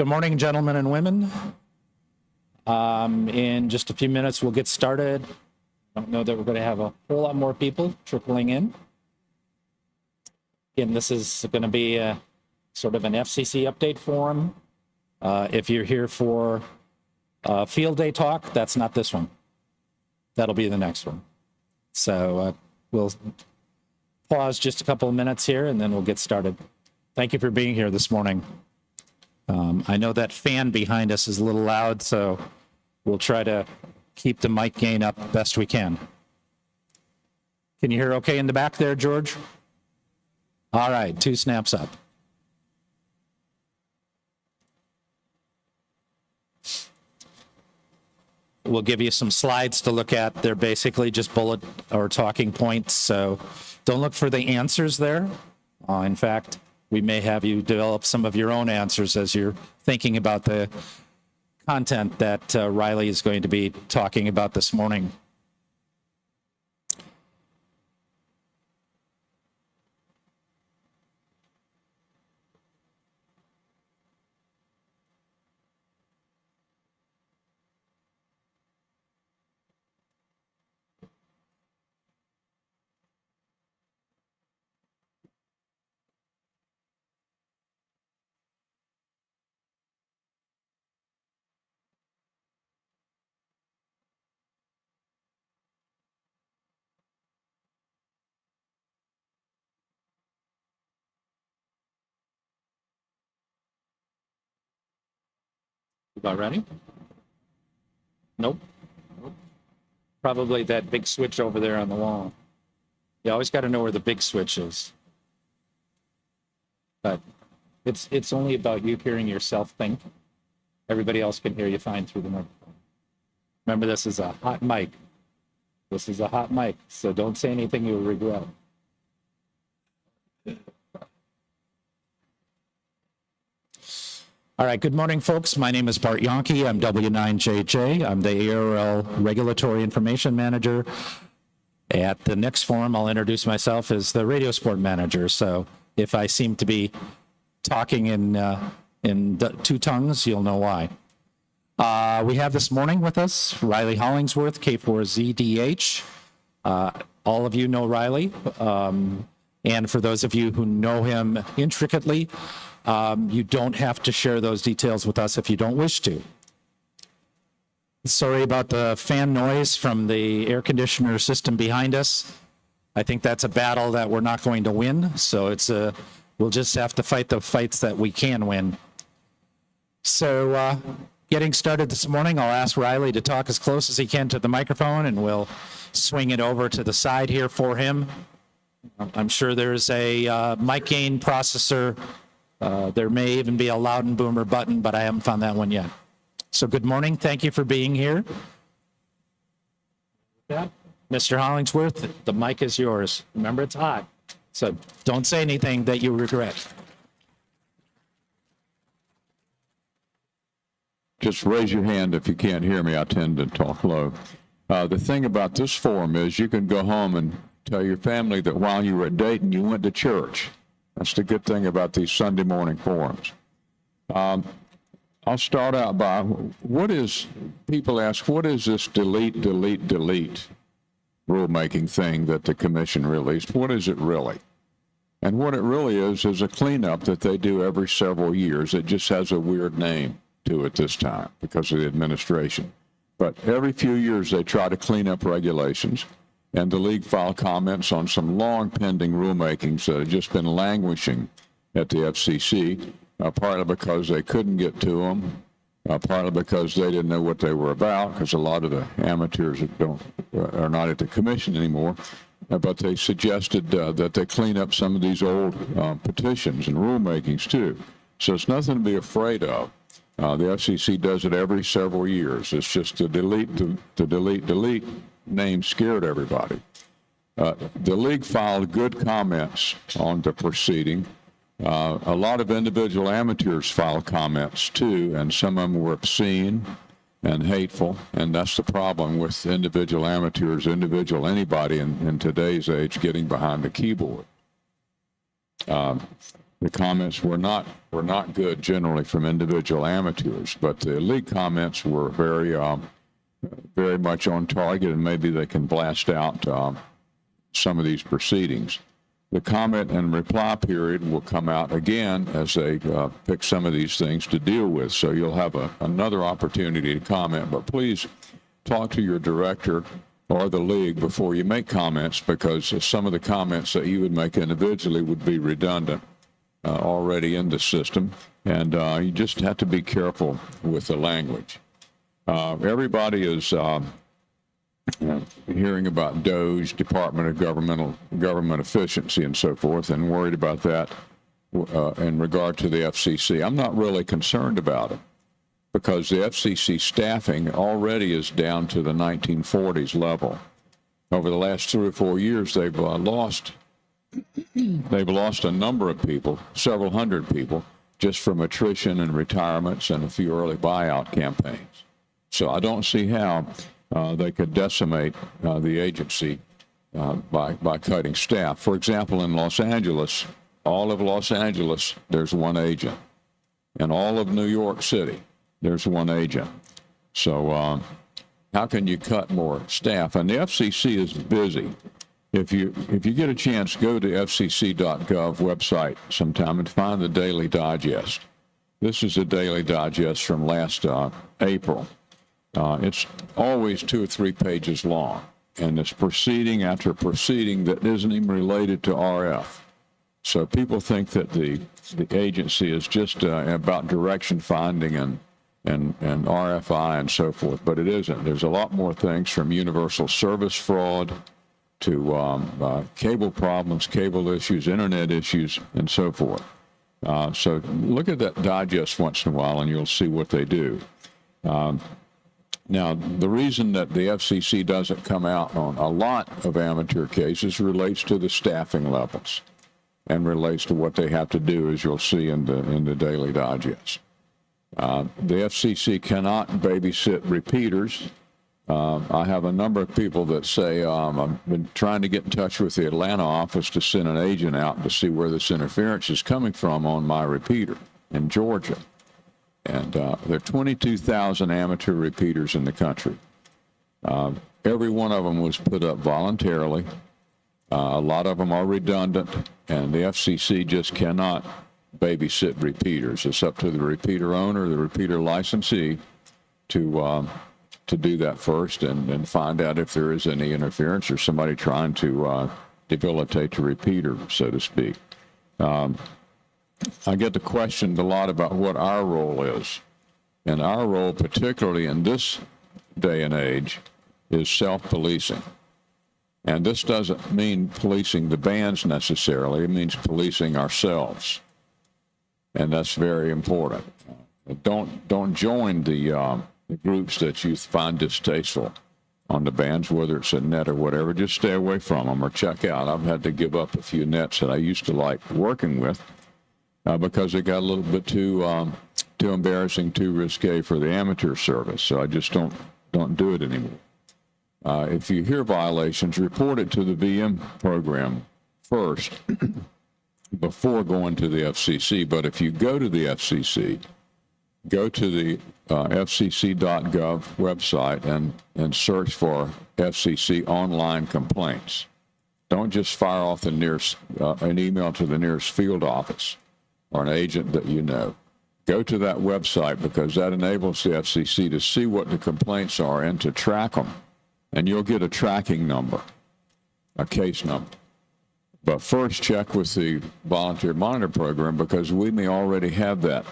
Good morning, gentlemen and women. In just a few minutes, we'll get started. I don't know that we're going to have a whole lot more people trickling in. Again, this is going to be a sort of an FCC update forum. If you're here for field day talk, that's not this one. That'll be the next one. So we'll pause just a couple of minutes here and then we'll get started. Thank you for being here this morning. I know that fan behind us is a little loud, so we'll try to keep the mic gain up best we can. Can you hear okay in the back there, George? All right, 2 snaps up. We'll give you some slides to look at. They're basically just bullet or talking points, so don't look for the answers there. In fact, we may have you develop some of your own answers as you're thinking about the content that Riley is going to be talking about this morning. About ready? Nope. Probably that big switch over there on the wall. You always got to know where the big switch is. But it's only about you hearing yourself think. Everybody else can hear you fine through the microphone. Remember, this is a hot mic. This is a hot mic, so don't say anything you'll regret. All right, good morning, folks. My name is Bart Yonke. I'm W9JJ. I'm the ARL Regulatory Information Manager. At the next forum, I'll introduce myself as the Radio Sport Manager. So if I seem to be talking in 2 tongues, you'll know why. We have this morning with us Riley Hollingsworth, K4ZDH. All of you know Riley. And for those of you who know him intricately, you don't have to share those details with us if you don't wish to. Sorry about the fan noise from the air conditioner system behind us. I think that's a battle that we're not going to win, so we'll just have to fight the fights that we can win. So getting started this morning, I'll ask Riley to talk as close as he can to the microphone, and we'll swing it over to the side here for him. I'm sure there's a mic gain processor. There may even be a loud and boomer button, but I haven't found that one yet. So good morning. Thank you for being here. Mr. Hollingsworth, the mic is yours. Remember, it's hot, so don't say anything that you regret. Just raise your hand if you can't hear me. I tend to talk low. The thing about this forum is you can go home and tell your family that while you were at Dayton, you went to church. That's the good thing about these Sunday morning forums. I'll start out by people ask, what is this delete rulemaking thing that the commission released? What is it really? And what it really is a cleanup that they do every several years. It just has a weird name to it this time because of the administration. But every few years they try to clean up regulations. And the league filed comments on some long pending rulemakings that have just been languishing at the FCC, partly because they couldn't get to them, partly because they didn't know what they were about, because a lot of the amateurs are not at the commission anymore. But they suggested that they clean up some of these old petitions and rulemakings too. So it's nothing to be afraid of. The FCC does it every several years. It's just to delete name scared everybody. The league filed good comments on the proceeding. A lot of individual amateurs filed comments too, and some of them were obscene and hateful, and that's the problem with individual amateurs, anybody in today's age getting behind the keyboard. The comments were not good generally from individual amateurs, but the league comments were very much on target, and maybe they can blast out some of these proceedings. The comment and reply period will come out again as they pick some of these things to deal with. So you'll have another opportunity to comment, but please talk to your director or the league before you make comments, because some of the comments that you would make individually would be redundant already in the system, and you just have to be careful with the language. Everybody is hearing about DOGE, Department of Government Efficiency, and so forth, and worried about that in regard to the FCC. I'm not really concerned about it, because the FCC staffing already is down to the 1940s level. Over the last 3 or 4 years, they've lost a number of people, several hundred people, just from attrition and retirements and a few early buyout campaigns. So I don't see how they could decimate the agency by cutting staff. For example, in Los Angeles, all of Los Angeles, there's one agent. In all of New York City, there's one agent. So how can you cut more staff? And the FCC is busy. If you get a chance, go to fcc.gov website sometime and find the Daily Digest. This is a Daily Digest from last April. It's always 2 or 3 pages long, and it's proceeding after proceeding that isn't even related to RF. So people think that the agency is just about direction finding and RFI and so forth, but it isn't. There's a lot more things, from universal service fraud to cable problems, cable issues, internet issues, and so forth. So look at that digest once in a while, and you'll see what they do. Now, the reason that the FCC doesn't come out on a lot of amateur cases relates to the staffing levels and relates to what they have to do, as you'll see in the Daily Digest. The FCC cannot babysit repeaters. I have a number of people that say, I've been trying to get in touch with the Atlanta office to send an agent out to see where this interference is coming from on my repeater in Georgia. And there are 22,000 amateur repeaters in the country. Every one of them was put up voluntarily. A lot of them are redundant, and the FCC just cannot babysit repeaters. It's up to the repeater owner, the repeater licensee, to do that first and find out if there is any interference or somebody trying to debilitate the repeater, so to speak. I get questioned a lot about what our role is. And our role, particularly in this day and age, is self-policing. And this doesn't mean policing the bands necessarily. It means policing ourselves. And that's very important. Don't join the groups that you find distasteful on the bands, whether it's a net or whatever. Just stay away from them or check out. I've had to give up a few nets that I used to like working with because they got a little bit too embarrassing, too risque for the amateur service. So I just don't do it anymore. If you hear violations, report it to the VM program first before going to the FCC. But if you go to the FCC, go to the fcc.gov website and search for FCC online complaints. Don't just fire off the nearest an email to the nearest field office or an agent that you know. Go to that website, because that enables the FCC to see what the complaints are and to track them. And you'll get a tracking number, a case number. But first, check with the Volunteer Monitor Program, because we may already have that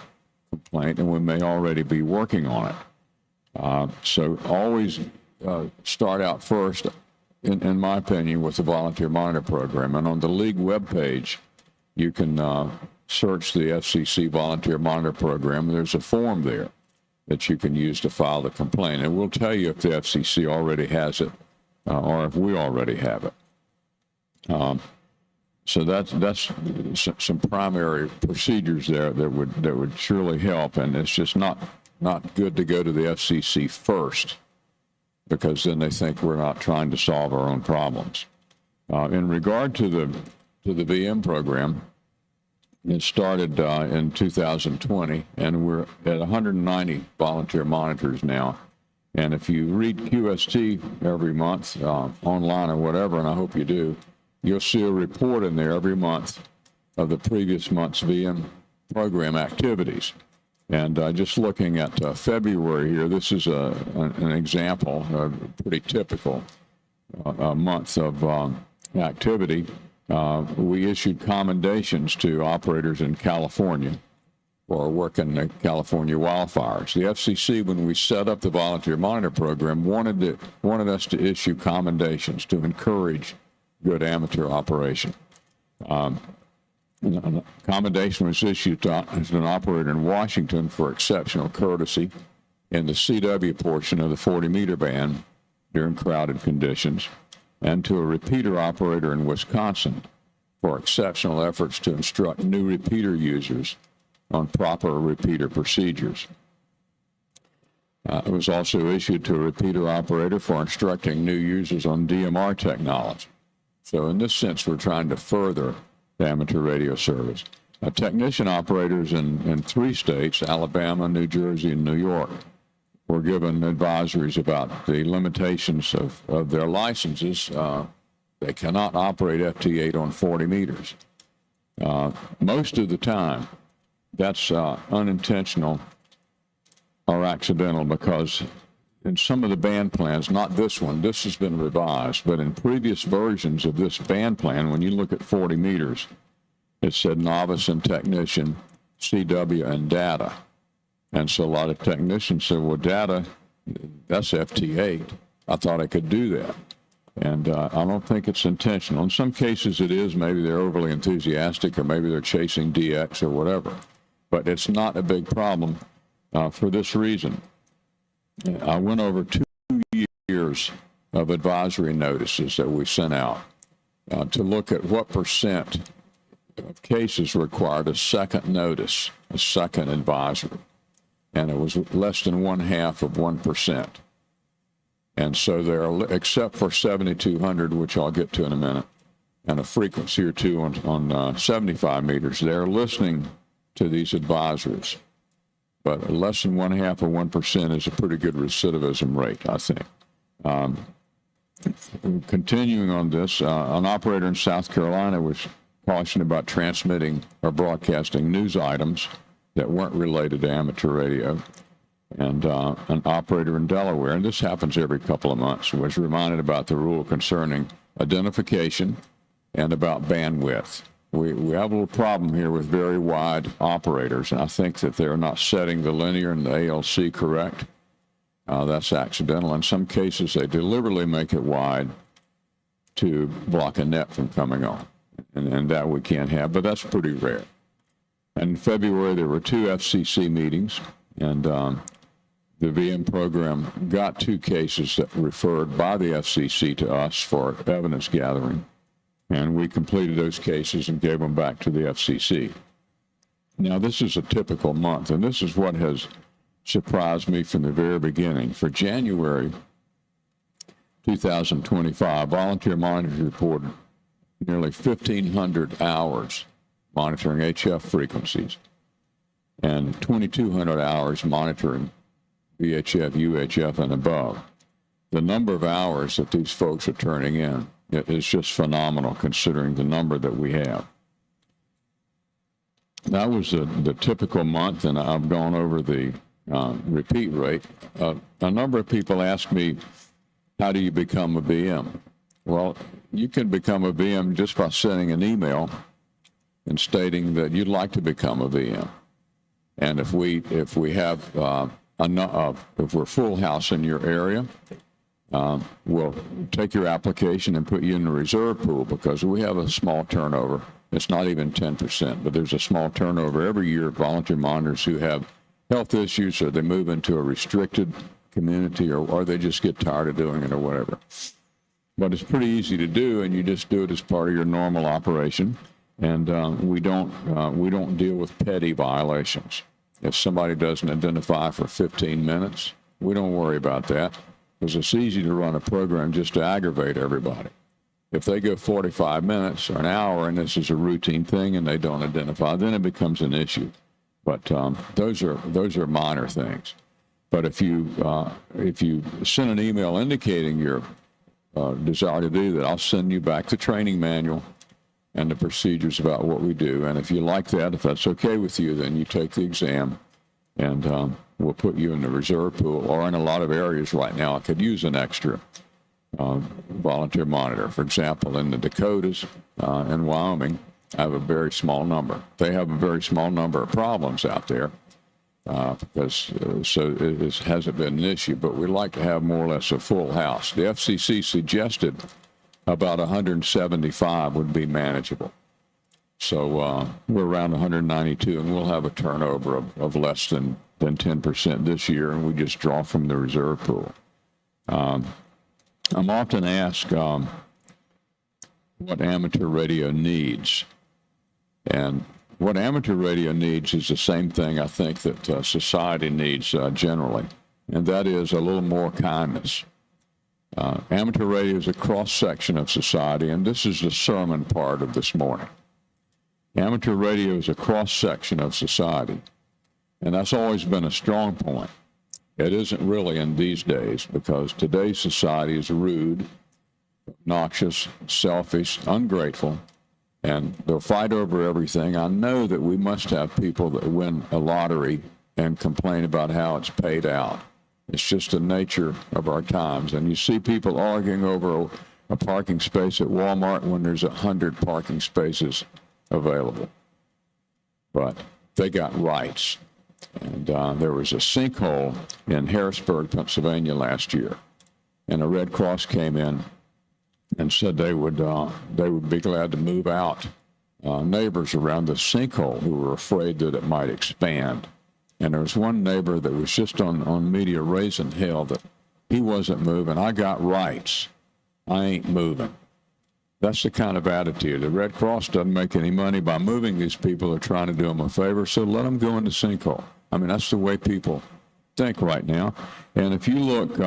complaint and we may already be working on it. So always start out first, in my opinion, with the Volunteer Monitor Program. And on the League webpage, you can search the FCC Volunteer Monitor Program. There's a form there that you can use to file the complaint. And we'll tell you if the FCC already has it or if we already have it. So that's some primary procedures there that would surely help. And it's just not good to go to the FCC first, because then they think we're not trying to solve our own problems. In regard to the VM program, It started in 2020, and we're at 190 volunteer monitors now. And if you read QST every month, online or whatever, and I hope you do, you'll see a report in there every month of the previous month's VM program activities. And just looking at February here, this is an example, a pretty typical month of activity. We issued commendations to operators in California for work in the California wildfires. The FCC, when we set up the volunteer monitor program, wanted us to issue commendations to encourage good amateur operation. A commendation was issued to an operator in Washington for exceptional courtesy in the CW portion of the 40-meter band during crowded conditions, and to a repeater operator in Wisconsin for exceptional efforts to instruct new repeater users on proper repeater procedures. It was also issued to a repeater operator for instructing new users on DMR technology. So in this sense, we're trying to further the amateur radio service. Technician operators in 3 states, Alabama, New Jersey, and New York, were given advisories about the limitations of their licenses. They cannot operate FT8 on 40 meters. Most of the time, that's unintentional or accidental, because in some of the band plans, not this one, this has been revised, but in previous versions of this band plan, when you look at 40 meters, it said novice and technician, CW, and data. And so a lot of technicians said, well, data, that's FT8. I thought I could do that. And I don't think it's intentional. In some cases it is. Maybe they're overly enthusiastic, or maybe they're chasing DX or whatever. But it's not a big problem for this reason. I went over 2 years of advisory notices that we sent out to look at what percent of cases required a second notice, a second advisory. And it was less than 1/2%. And so there are, except for 7,200, which I'll get to in a minute, and a frequency or two on 75 meters, they're listening to these advisories. But less than 1/2% is a pretty good recidivism rate, I think. Continuing on this, an operator in South Carolina was cautioned about transmitting or broadcasting news items that weren't related to amateur radio. And an operator in Delaware, and this happens every couple of months, was reminded about the rule concerning identification and about bandwidth. We have a little problem here with very wide operators, and I think that they're not setting the linear and the ALC correct. That's accidental. In some cases, they deliberately make it wide to block a net from coming on, and that we can't have, but that's pretty rare. And in February, there were 2 FCC meetings, and the VM program got 2 cases that were referred by the FCC to us for evidence gathering, and we completed those cases and gave them back to the FCC. Now, this is a typical month, and this is what has surprised me from the very beginning. For January 2025, volunteer monitors reported nearly 1,500 hours monitoring HF frequencies and 2,200 hours monitoring VHF, UHF, and above. The number of hours that these folks are turning in is just phenomenal, considering the number that we have. That was the typical month, and I've gone over the repeat rate. A number of people ask me, how do you become a VM? Well, you can become a VM just by sending an email and stating that you'd like to become a VM. And if we have if we're full house in your area, we'll take your application and put you in the reserve pool, because we have a small turnover. It's not even 10%, but there's a small turnover every year of volunteer monitors who have health issues, or they move into a restricted community, or they just get tired of doing it or whatever. But it's pretty easy to do, and you just do it as part of your normal operation. And we don't deal with petty violations. If somebody doesn't identify for 15 minutes, we don't worry about that, because it's easy to run a program just to aggravate everybody. If they go 45 minutes or an hour and this is a routine thing and they don't identify, then it becomes an issue. But those are minor things. But if you send an email indicating your desire to do that, I'll send you back the training manual and the procedures about what we do. And if you like that, if that's okay with you, then you take the exam, and we'll put you in the reserve pool. Or in a lot of areas right now, I could use an extra volunteer monitor. For example, in the Dakotas and Wyoming, I have a very small number. They have a very small number of problems out there so it hasn't been an issue, but we like to have more or less a full house. The FCC suggested about 175 would be manageable. So we're around 192, and we'll have a turnover of less than 10% this year, and we just draw from the reserve pool. I'm often asked what amateur radio needs. And what amateur radio needs is the same thing I think that society needs generally, and that is a little more kindness. Amateur radio is a cross-section of society, and this is the sermon part of this morning. Amateur radio is a cross-section of society, and that's always been a strong point. It isn't really in these days, because today's society is rude, obnoxious, selfish, ungrateful, and they'll fight over everything. I know that we must have people that win a lottery and complain about how it's paid out. It's just the nature of our times. And you see people arguing over a parking space at Walmart when there's 100 parking spaces available. But they got rights. And there was a sinkhole in Harrisburg, Pennsylvania last year. And the Red Cross came in and said they would be glad to move out neighbors around the sinkhole who were afraid that it might expand. And there was one neighbor that was just on media raising hell that he wasn't moving. I got rights. I ain't moving. That's the kind of attitude. The Red Cross doesn't make any money by moving these people. They're trying to do them a favor, so let them go in the sinkhole. I mean, that's the way people think right now. And if you look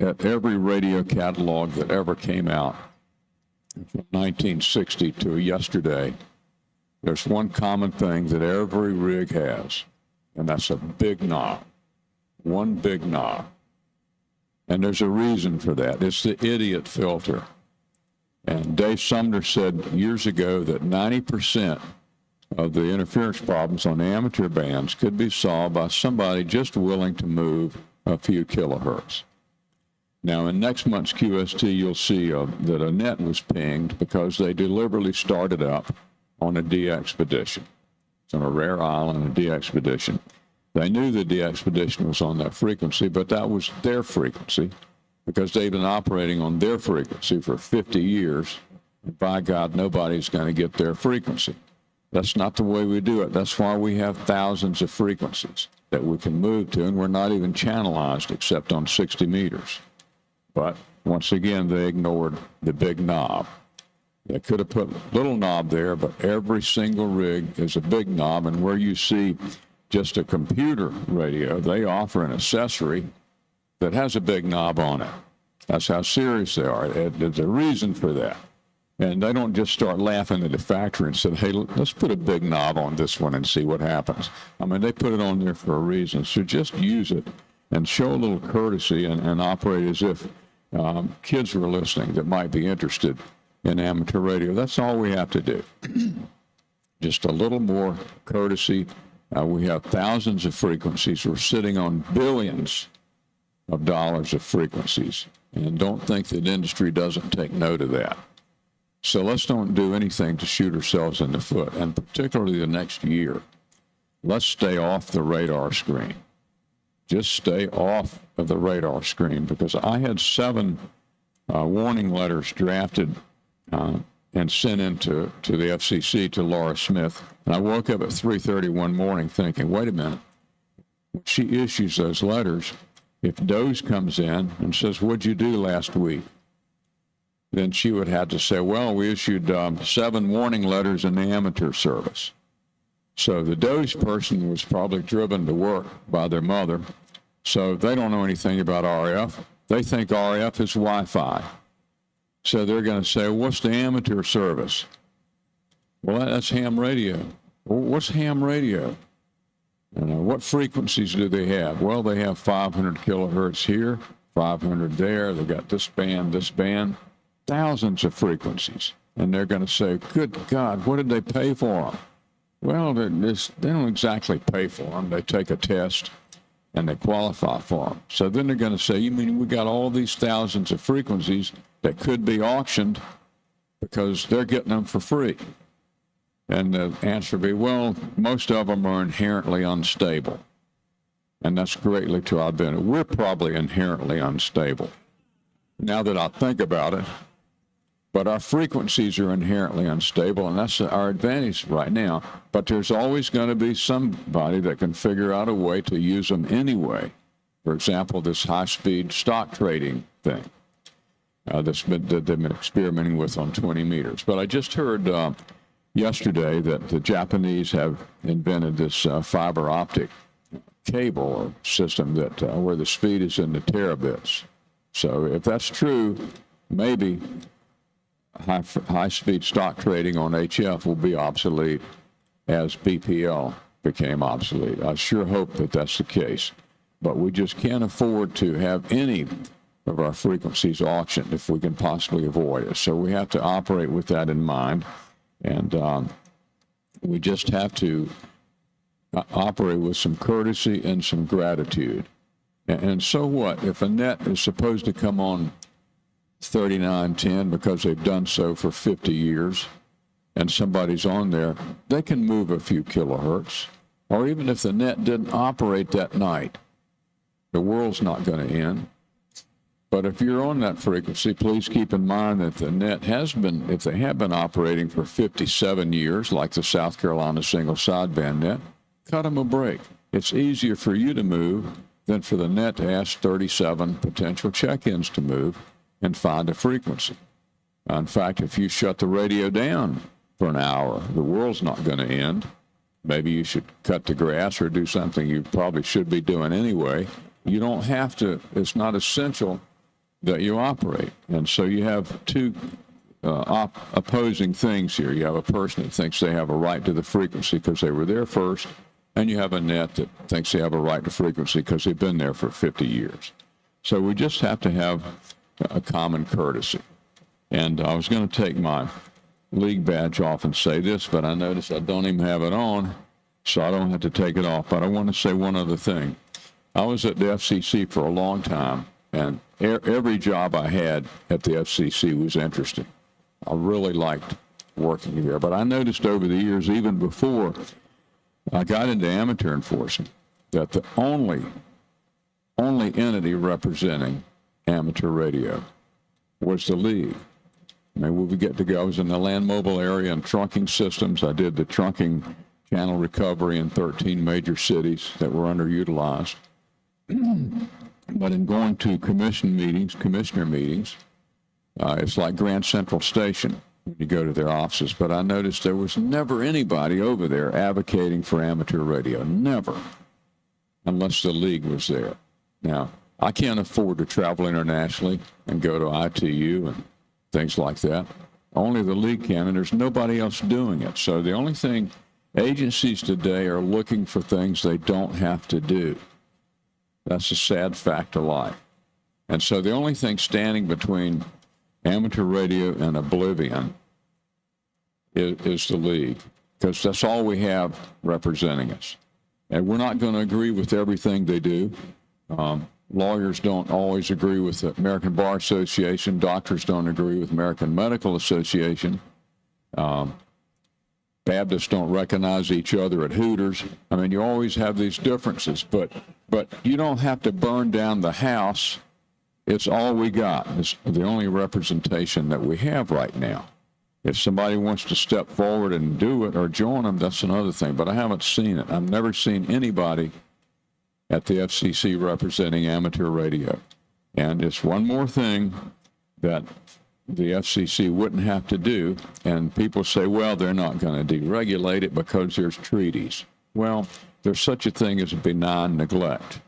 at every radio catalog that ever came out from 1960 to yesterday, there's one common thing that every rig has, and that's a big knob, one big knob. And there's a reason for that. It's the idiot filter. And Dave Sumner said years ago that 90% of the interference problems on the amateur bands could be solved by somebody just willing to move a few kilohertz. Now, in next month's QST, you'll see that a net was pinged because they deliberately started up on a de-expedition. It's on a rare island, a de-expedition. They knew the de-expedition was on that frequency, but that was their frequency because they've been operating on their frequency for 50 years. And by God, nobody's going to get their frequency. That's not the way we do it. That's why we have thousands of frequencies that we can move to, and we're not even channelized except on 60 meters. But once again, they ignored the big knob. They could have put a little knob there, but every single rig is a big knob. And where you see just a computer radio, they offer an accessory that has a big knob on it. That's how serious they are. There's a reason for that. And they don't just start laughing at the factory and say, hey, let's put a big knob on this one and see what happens. I mean, they put it on there for a reason. So just use it and show a little courtesy and operate as if kids were listening that might be interested in amateur radio. That's all we have to do. Just a little more courtesy. We have thousands of frequencies. We're sitting on billions of dollars of frequencies. And don't think that industry doesn't take note of that. So let's don't do anything to shoot ourselves in the foot, and particularly the next year. Let's stay off the radar screen. Just stay off of the radar screen, because I had 7 warning letters drafted and sent into the FCC to Laura Smith. And I woke up at 3:30 one morning thinking, wait a minute. When she issues those letters, if DOES comes in and says, what'd you do last week? Then she would have to say, well, we issued 7 warning letters in the amateur service. So the DOES person was probably driven to work by their mother. So they don't know anything about RF. They think RF is Wi-Fi. So they're going to say, what's the amateur service? Well, that's ham radio. Well, what's ham radio? What frequencies do they have? Well, they have 500 kilohertz here, 500 there. They got this band, thousands of frequencies. And they're going to say, good God, what did they pay for them? Well, they don't exactly pay for them. They take a test and they qualify for them. So then they're going to say, you mean we got all these thousands of frequencies that could be auctioned because they're getting them for free? And the answer would be, well, most of them are inherently unstable. And that's greatly to our benefit. We're probably inherently unstable, now that I think about it. But our frequencies are inherently unstable, and that's our advantage right now. But there's always going to be somebody that can figure out a way to use them anyway. For example, this high-speed stock trading thing that they've been experimenting with on 20 meters. But I just heard yesterday that the Japanese have invented this fiber optic cable or system that where the speed is in the terabits. So if that's true, maybe high-speed stock trading on HF will be obsolete as BPL became obsolete. I sure hope that that's the case. But we just can't afford to have any of our frequencies auctioned if we can possibly avoid it. So we have to operate with that in mind. And we just have to operate with some courtesy and some gratitude. And so what? If a net is supposed to come on 3910 because they've done so for 50 years, and somebody's on there, they can move a few kilohertz. Or even if the net didn't operate that night, the world's not going to end. But if you're on that frequency, please keep in mind that the net has been, if they have been operating for 57 years, like the South Carolina single sideband net, cut them a break. It's easier for you to move than for the net to ask 37 potential check-ins to move and find a frequency. In fact, if you shut the radio down for an hour, the world's not going to end. Maybe you should cut the grass or do something you probably should be doing anyway. You don't have to, it's not essential that you operate. And so you have two opposing things here. You have a person that thinks they have a right to the frequency because they were there first, and you have a net that thinks they have a right to frequency because they've been there for 50 years. So we just have to have a common courtesy. And I was going to take my league badge off and say this, but I noticed I don't even have it on, so I don't have to take it off. But I want to say one other thing. I was at the FCC for a long time, and every job I had at the FCC was interesting. I really liked working here. But I noticed over the years, even before I got into amateur enforcement, that the only entity representing amateur radio was the league. I mean, we would get to go. I was in the land mobile area and trunking systems. I did the trunking channel recovery in 13 major cities that were underutilized. But in going to commissioner meetings, it's like Grand Central Station when you go to their offices. But I noticed there was never anybody over there advocating for amateur radio. Never. Unless the league was there. Now, I can't afford to travel internationally and go to ITU and things like that. Only the league can, and there's nobody else doing it. So the only thing, agencies today are looking for things they don't have to do. That's a sad fact of life. And so the only thing standing between amateur radio and oblivion is the league, because that's all we have representing us. And we're not going to agree with everything they do. Lawyers don't always agree with the American Bar Association. Doctors don't agree with American Medical Association. Baptists don't recognize each other at Hooters. I mean, you always have these differences, but you don't have to burn down the house. It's all we got. It's the only representation that we have right now. If somebody wants to step forward and do it or join them, that's another thing, but I haven't seen it. I've never seen anybody at the FCC representing amateur radio. And it's one more thing that the FCC wouldn't have to do. And people say, well, they're not going to deregulate it because there's treaties. Well, there's such a thing as a benign neglect.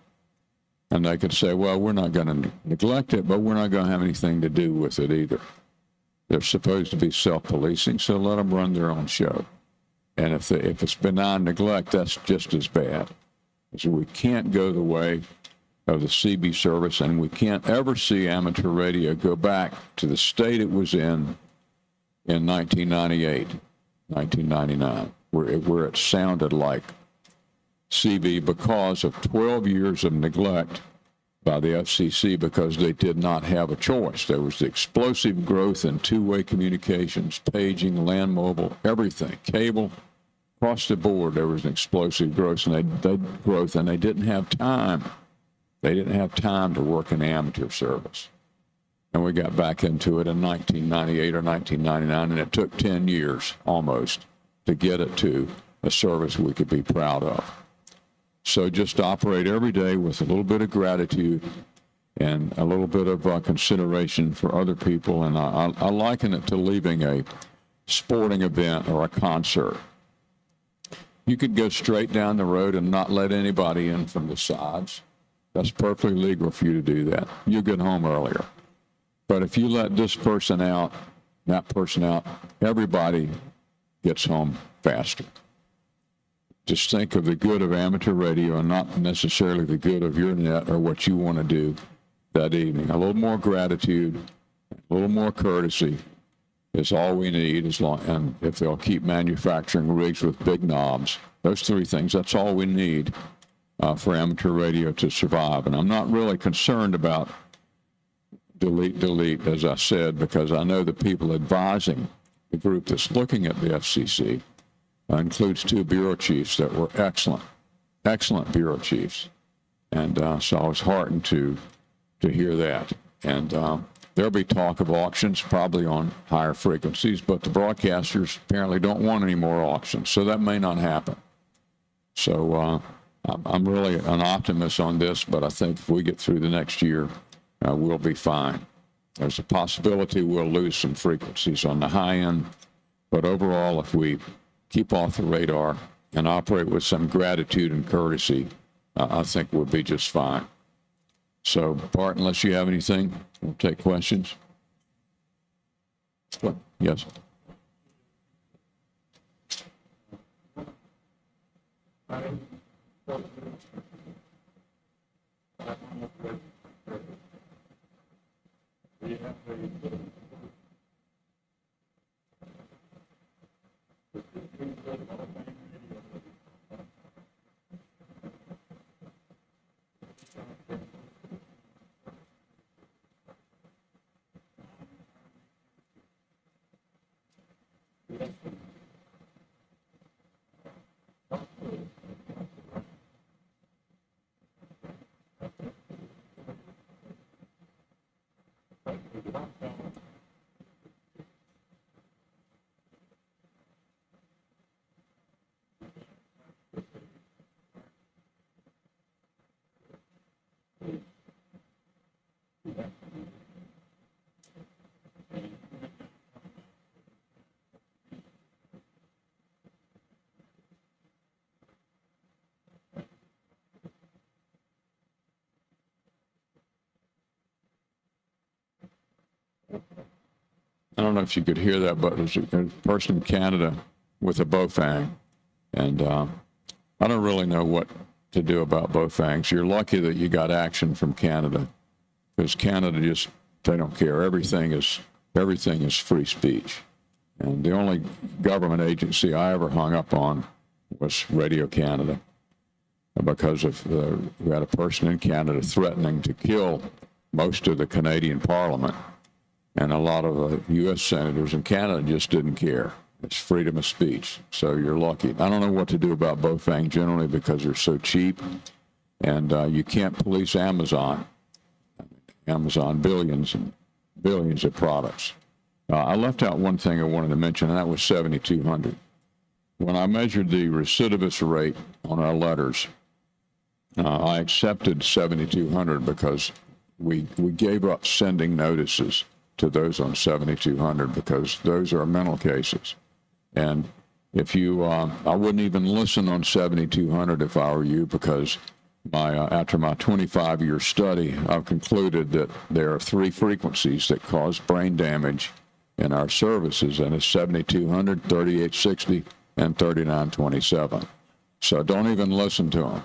And they could say, well, we're not going to neglect it, but we're not going to have anything to do with it either. They're supposed to be self-policing, so let them run their own show. And if it's benign neglect, that's just as bad. So we can't go the way of the CB service, and we can't ever see amateur radio go back to the state it was in 1998, 1999, where it sounded like CB because of 12 years of neglect by the FCC because they did not have a choice. There was the explosive growth in two-way communications, paging, land mobile, everything, cable, across the board. There was an explosive growth, and they didn't have time. They didn't have time to work in amateur service. And we got back into it in 1998 or 1999, and it took 10 years almost to get it to a service we could be proud of. So just operate every day with a little bit of gratitude and a little bit of consideration for other people. And I liken it to leaving a sporting event or a concert. You could go straight down the road and not let anybody in from the sides. That's perfectly legal for you to do that. You get home earlier. But if you let this person out, that person out, everybody gets home faster. Just think of the good of amateur radio and not necessarily the good of your net or what you want to do that evening. A little more gratitude, a little more courtesy is all we need, and if they'll keep manufacturing rigs with big knobs, those three things, that's all we need for amateur radio to survive. And I'm not really concerned about delete, as I said, because I know the people advising the group that's looking at the FCC includes two bureau chiefs that were excellent bureau chiefs. And so I was heartened to hear that. And there'll be talk of auctions, probably on higher frequencies, but the broadcasters apparently don't want any more auctions, so that may not happen. So I'm really an optimist on this, but I think if we get through the next year, we'll be fine. There's a possibility we'll lose some frequencies on the high end, but overall, if we keep off the radar and operate with some gratitude and courtesy, I think we'll be just fine. So, Bart, unless you have anything, we'll take questions. Yes. I don't know if you could hear that, but there's a person in Canada with a bowfang, and I don't really know what to do about bowfangs. You're lucky that you got action from Canada, because Canada just, they don't care. Everything is free speech. And the only government agency I ever hung up on was Radio Canada, because we had a person in Canada threatening to kill most of the Canadian Parliament. And a lot of U.S. senators in Canada just didn't care. It's freedom of speech, so you're lucky. I don't know what to do about bowfang generally because they're so cheap, and you can't police Amazon. Amazon, billions and billions of products. I left out one thing I wanted to mention, and that was 7,200. When I measured the recidivist rate on our letters, I accepted 7,200 because we gave up sending notices to those on 7,200 because those are mental cases. And if you, I wouldn't even listen on 7,200 if I were you, because after my 25-year study, I've concluded that there are 3 frequencies that cause brain damage in our services, and it's 7,200, 3860, and 3927. So don't even listen to them.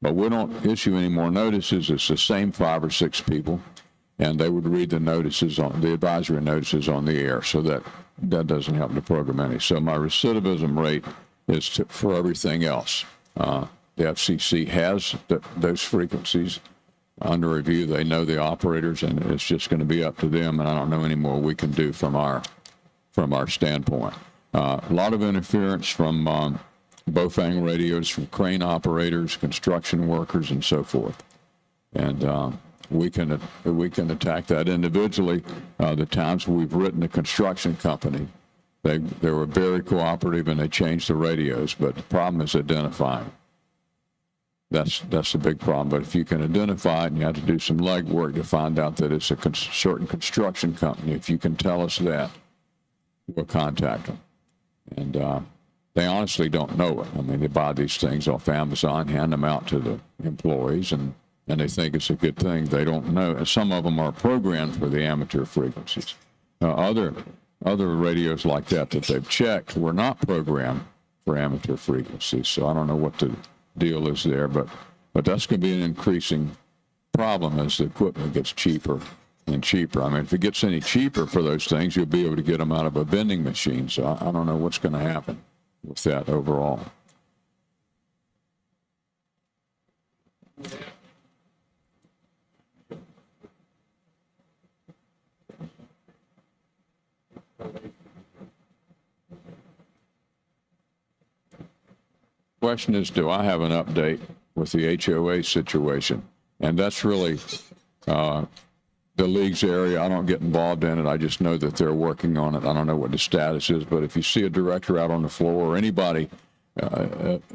But we don't issue any more notices. It's the same 5 or 6 people, and they would read the notices on the advisory notices on the air. So that doesn't help the program any. So my recidivism rate is for everything else. The FCC has those frequencies under review. They know the operators, and it's just going to be up to them. And I don't know any more we can do from our standpoint. A lot of interference from Bofang radios, from crane operators, construction workers, and so forth. And we can attack that individually. The times we've written a construction company, they were very cooperative and they changed the radios. But the problem is identifying. That's the big problem. But if you can identify it, and you have to do some legwork to find out that it's a certain construction company, if you can tell us that, we'll contact them. And they honestly don't know it. I mean, they buy these things off Amazon, hand them out to the employees, and they think it's a good thing. They don't know. And some of them are programmed for the amateur frequencies. Other radios like that they've checked were not programmed for amateur frequencies. So I don't know what the deal is there, but that's going to be an increasing problem as the equipment gets cheaper and cheaper. I mean, if it gets any cheaper for those things, you'll be able to get them out of a vending machine. So I don't know what's going to happen with that overall. Question is, do I have an update with the HOA situation? And that's really the league's area. I don't get involved in it. I just know that they're working on it. I don't know what the status is, but if you see a director out on the floor or anybody,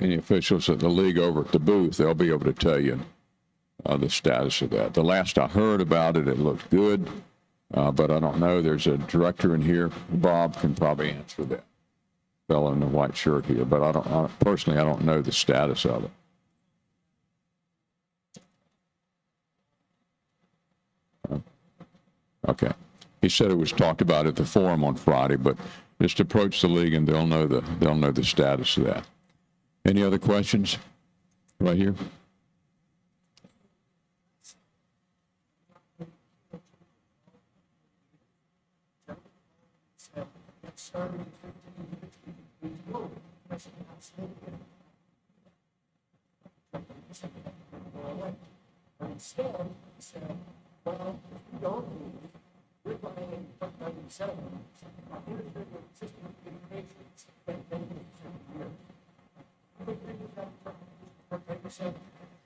any officials at the league over at the booth, they'll be able to tell you the status of that. The last I heard about it, it looked good, but I don't know. There's a director in here. Bob can probably answer that. Fellow in the white shirt here, but I don't know the status of it. Okay. He said it was talked about at the forum on Friday, but just approach the league and they'll know the status of that. Any other questions? Right here.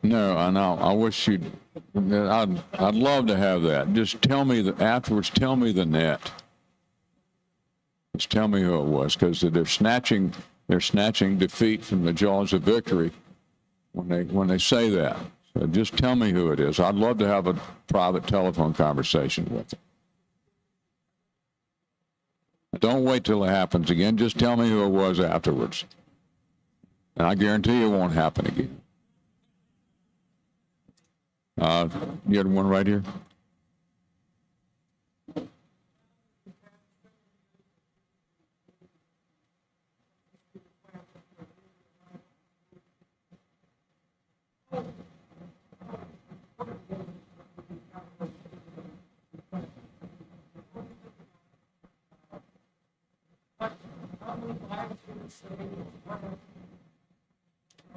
No, I know. I wish you'd. I'd love to have that. Just tell me afterwards. Tell me the net. Just tell me who it was, because they're snatching defeat from the jaws of victory when they say that. So just tell me who it is. I'd love to have a private telephone conversation with them. Don't wait till it happens again. Just tell me who it was afterwards. And I guarantee you it won't happen again. You had one right here?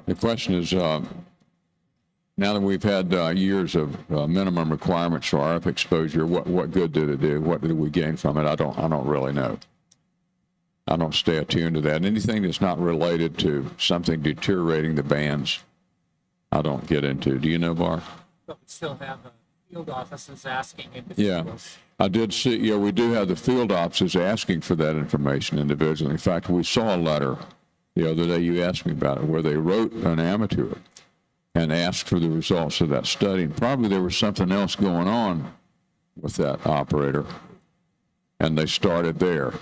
The question is, now that we've had years of minimum requirements for RF exposure, what good did it do? What did we gain from it? I don't really know. I don't stay attuned to that. Anything that's not related to something deteriorating the bands, I don't get into. Do you know, Bar? But we still have field offices asking Yeah, individuals. I did see. Yeah, we do have the field offices asking for that information individually. In fact, we saw a letter the other day, you asked me about it, where they wrote an amateur and asked for the results of that study. And probably there was something else going on with that operator, and they started there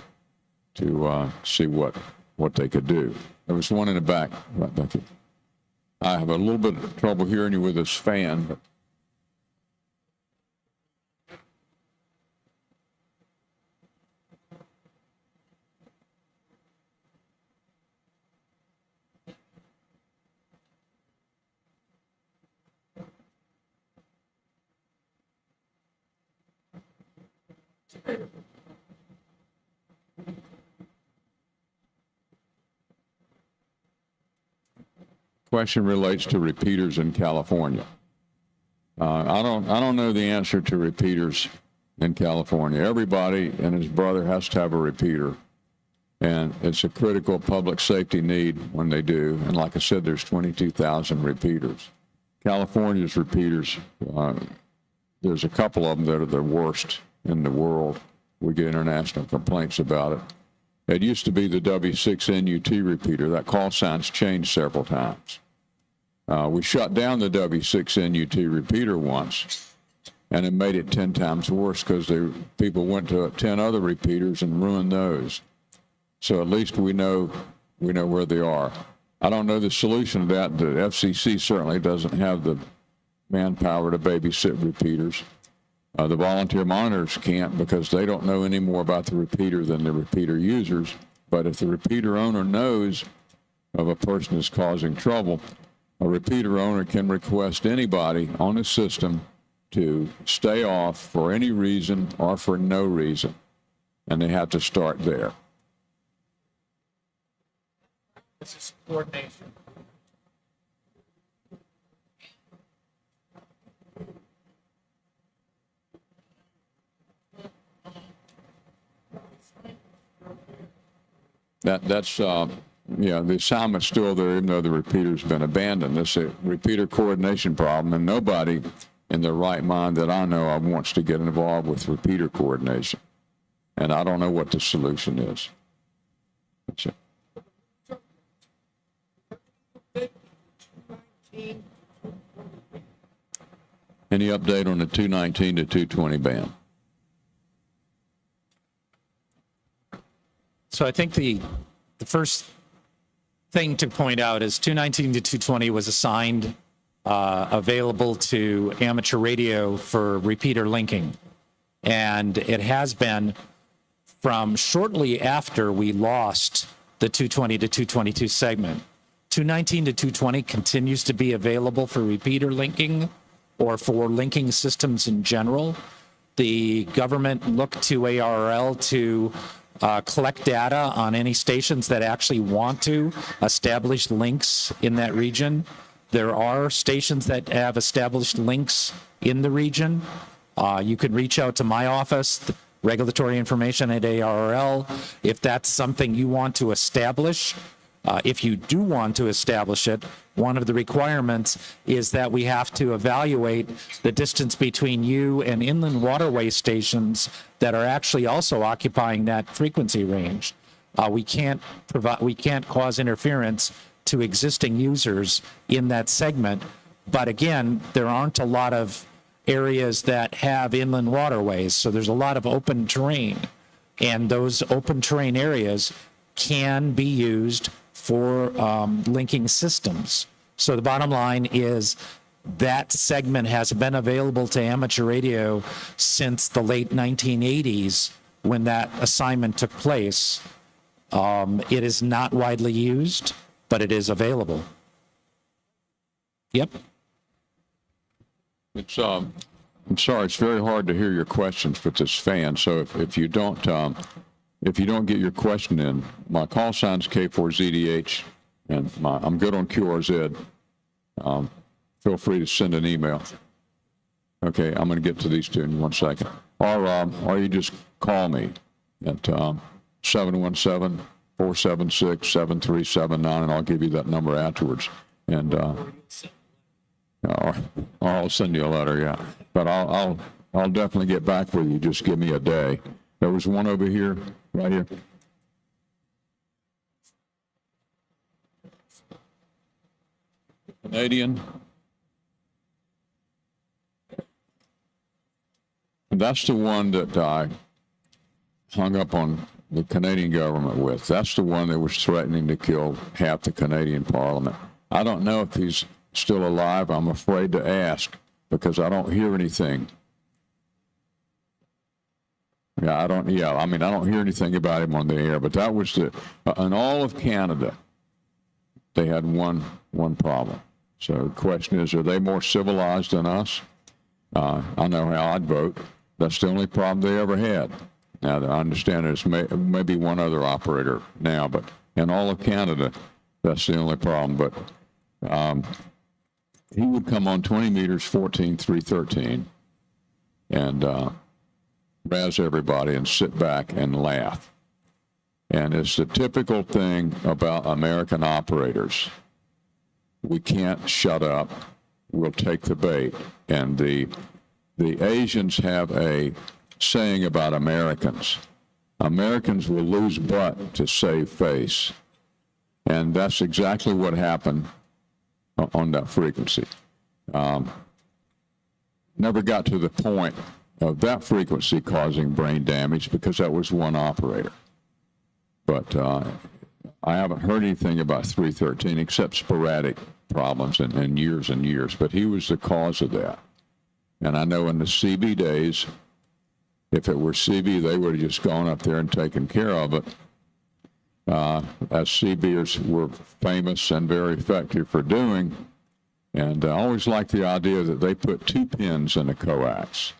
to see what they could do. There was one in the back. Right, thank you. I have a little bit of trouble hearing you with this fan, but Question relates to repeaters in California. I don't know the answer to repeaters in California. Everybody and his brother has to have a repeater, and it's a critical public safety need when they do. And like I said, there's 22,000 repeaters. California's repeaters, there's a couple of them that are the worst in the world. We get international complaints about it. It used to be the W6NUT repeater. That call sign's changed several times. We shut down the W6NUT repeater once, and it made it 10 times worse because people went to 10 other repeaters and ruined those. So at least we know where they are. I don't know the solution to that. The FCC certainly doesn't have the manpower to babysit repeaters. The volunteer monitors can't because they don't know any more about the repeater than the repeater users. But if the repeater owner knows of a person that's causing trouble, a repeater owner can request anybody on the system to stay off for any reason or for no reason, and they have to start there. This is coordination. That's yeah, the assignment's still there, even though the repeater's been abandoned. It's a repeater coordination problem, and nobody in their right mind that I know of wants to get involved with repeater coordination. And I don't know what the solution is. That's it. Any update on the 219 to 220 band? So I think the first thing to point out is 219 to 220 was assigned available to amateur radio for repeater linking. And it has been from shortly after we lost the 220 to 222 segment. 219 to 220 continues to be available for repeater linking or for linking systems in general. The government looked to ARRL to collect data on any stations that actually want to establish links in that region. There are stations that have established links in the region. You can reach out to my office, regulatory information at ARRL, if that's something you want to establish. If you do want to establish it, one of the requirements is that we have to evaluate the distance between you and inland waterway stations that are actually also occupying that frequency range. We can't cause interference to existing users in that segment. But again, there aren't a lot of areas that have inland waterways, so there's a lot of open terrain, and those open terrain areas can be used for linking systems. So the bottom line is that segment has been available to amateur radio since the late 1980s when that assignment took place. It is not widely used, but it is available. Yep. It's I'm sorry, it's very hard to hear your questions with this fan. So if you don't get your question in, my call sign's K4ZDH, and I'm good on QRZ. Feel free to send an email. Okay, I'm going to get to these two in 1 second. Or you just call me at 717-476-7379, and I'll give you that number afterwards. And or I'll send you a letter, yeah. But I'll definitely get back with you. Just give me a day. There was one over here, right here. Canadian. That's the one that I hung up on the Canadian government with. That's the one that was threatening to kill half the Canadian Parliament. I don't know if he's still alive. I'm afraid to ask because I don't hear anything. I don't hear anything about him on the air, but that was in all of Canada, they had one problem. So the question is, are they more civilized than us? I know how I'd vote. That's the only problem they ever had. Now, I understand there's maybe one other operator now, but in all of Canada, that's the only problem. But he would come on 20 meters, 14,313, and razz everybody and sit back and laugh. And it's the typical thing about American operators. We can't shut up. We'll take the bait. And the Asians have a saying about Americans. Americans will lose butt to save face. And that's exactly what happened on that frequency. Never got to the point of that frequency causing brain damage because that was one operator. But I haven't heard anything about 313 except sporadic problems and years. But he was the cause of that. And I know in the CB days, if it were CB, they would have just gone up there and taken care of it. As CBers were famous and very effective for doing. And I always liked the idea that they put 2 pins in a coax,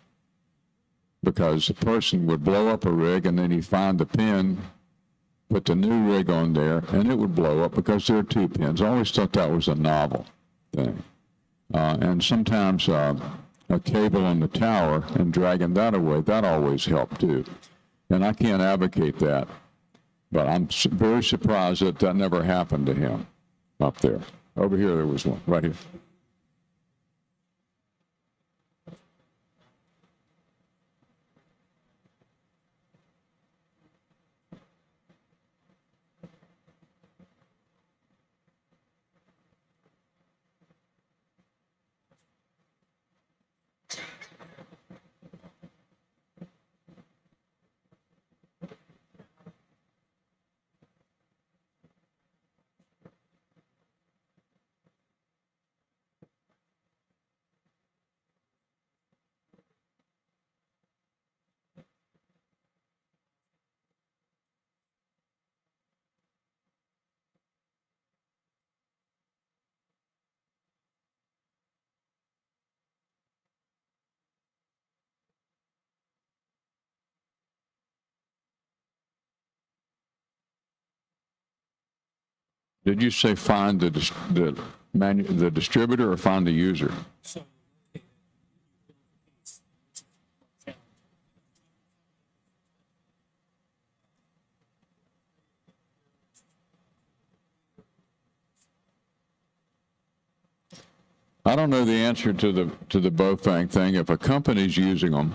because the person would blow up a rig and then he'd find the pin, put the new rig on there, and it would blow up because there are 2 pins. I always thought that was a novel thing. And sometimes a cable on the tower and dragging that away, that always helped too. And I can't advocate that, but I'm very surprised that that never happened to him up there. Over here, there was one, right here. Did you say find the distributor or find the user? So, I don't know the answer to the Bofang thing. If a company's using them,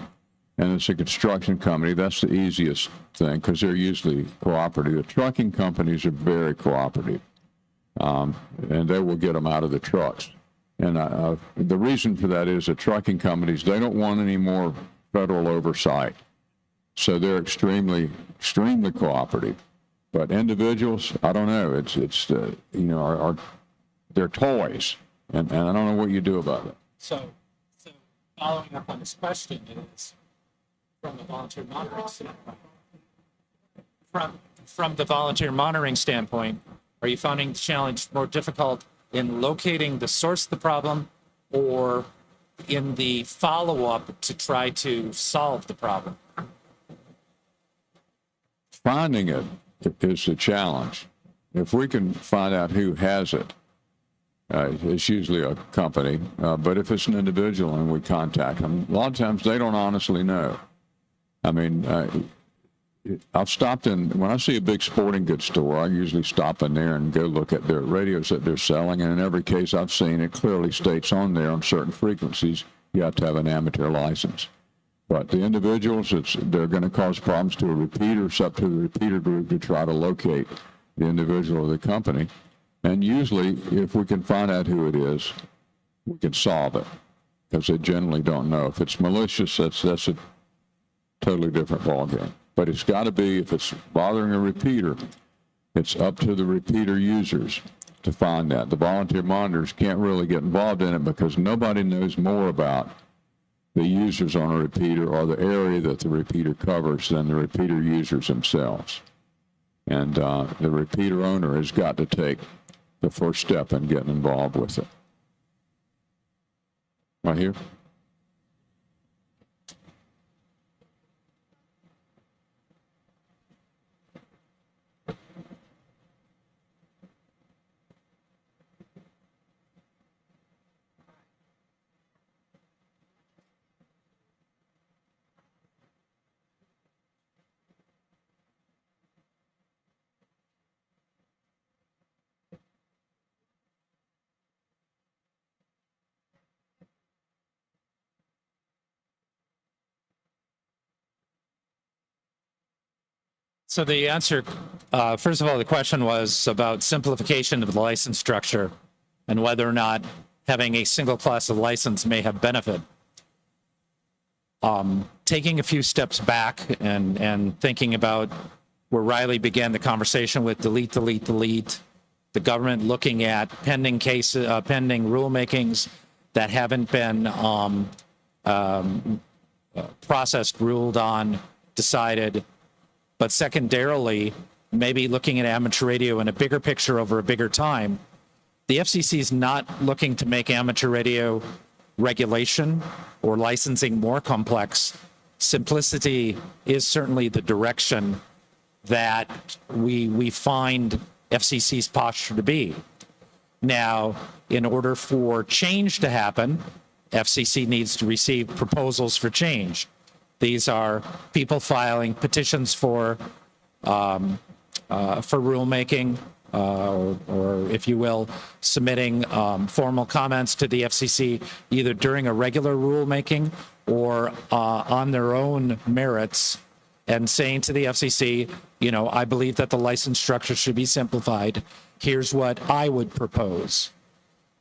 and it's a construction company, that's the easiest thing because they're usually cooperative. The trucking companies are very cooperative, and they will get them out of the trucks. And the reason for that is the trucking companies, they don't want any more federal oversight. So they're extremely cooperative. But individuals, I don't know. It's they're toys, and I don't know what you do about it. so following up on this question is, from the volunteer monitoring standpoint, from the volunteer monitoring standpoint, are you finding the challenge more difficult in locating the source of the problem or in the follow-up to try to solve the problem? Finding it is the challenge. If we can find out who has it, it's usually a company, but if it's an individual and we contact them, a lot of times they don't honestly know. I mean, I've stopped in, when I see a big sporting goods store, I usually stop in there and go look at their radios that they're selling, and in every case I've seen, it clearly states on there on certain frequencies, you have to have an amateur license. But the individuals, they're going to cause problems to a repeater. It's up to the repeater group to try to locate the individual or the company. And usually, if we can find out who it is, we can solve it, because they generally don't know. If it's malicious, that's a totally different ballgame. But it's got to be, if it's bothering a repeater, it's up to the repeater users to find that. The volunteer monitors can't really get involved in it because nobody knows more about the users on a repeater or the area that the repeater covers than the repeater users themselves. And the repeater owner has got to take the first step in getting involved with it. Right here. So the answer, first of all, the question was about simplification of the license structure and whether or not having a single class of license may have benefit. Taking a few steps back and thinking about where Riley began the conversation with delete, the government looking at pending cases, pending rulemakings that haven't been processed, ruled on, decided, but secondarily, maybe looking at amateur radio in a bigger picture over a bigger time. The FCC is not looking to make amateur radio regulation or licensing more complex. Simplicity is certainly the direction that we find FCC's posture to be. Now, in order for change to happen, FCC needs to receive proposals for change. These are people filing petitions for rulemaking, or if you will, submitting formal comments to the FCC either during a regular rulemaking or on their own merits, and saying to the FCC, you know, I believe that the license structure should be simplified. Here's what I would propose.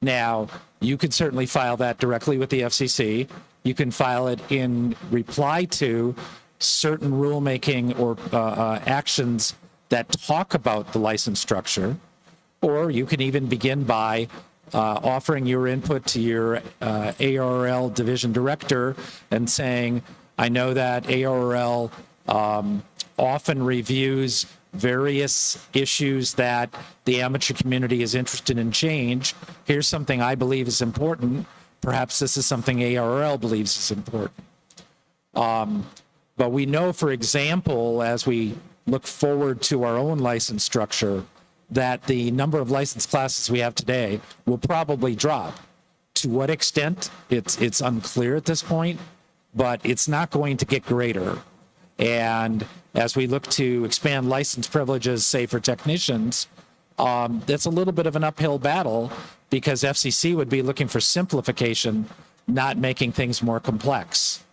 Now, you could certainly file that directly with the FCC. You can file it in reply to certain rulemaking or actions that talk about the license structure, or you can even begin by offering your input to your ARRL division director and saying, I know that ARRL often reviews various issues that the amateur community is interested in change. Here's something I believe is important. Perhaps this is something ARRL believes is important. But we know, for example, as we look forward to our own license structure, that the number of license classes we have today will probably drop. To what extent, it's unclear at this point, but it's not going to get greater. And as we look to expand license privileges, say for technicians, that's a little bit of an uphill battle because FCC would be looking for simplification, not making things more complex.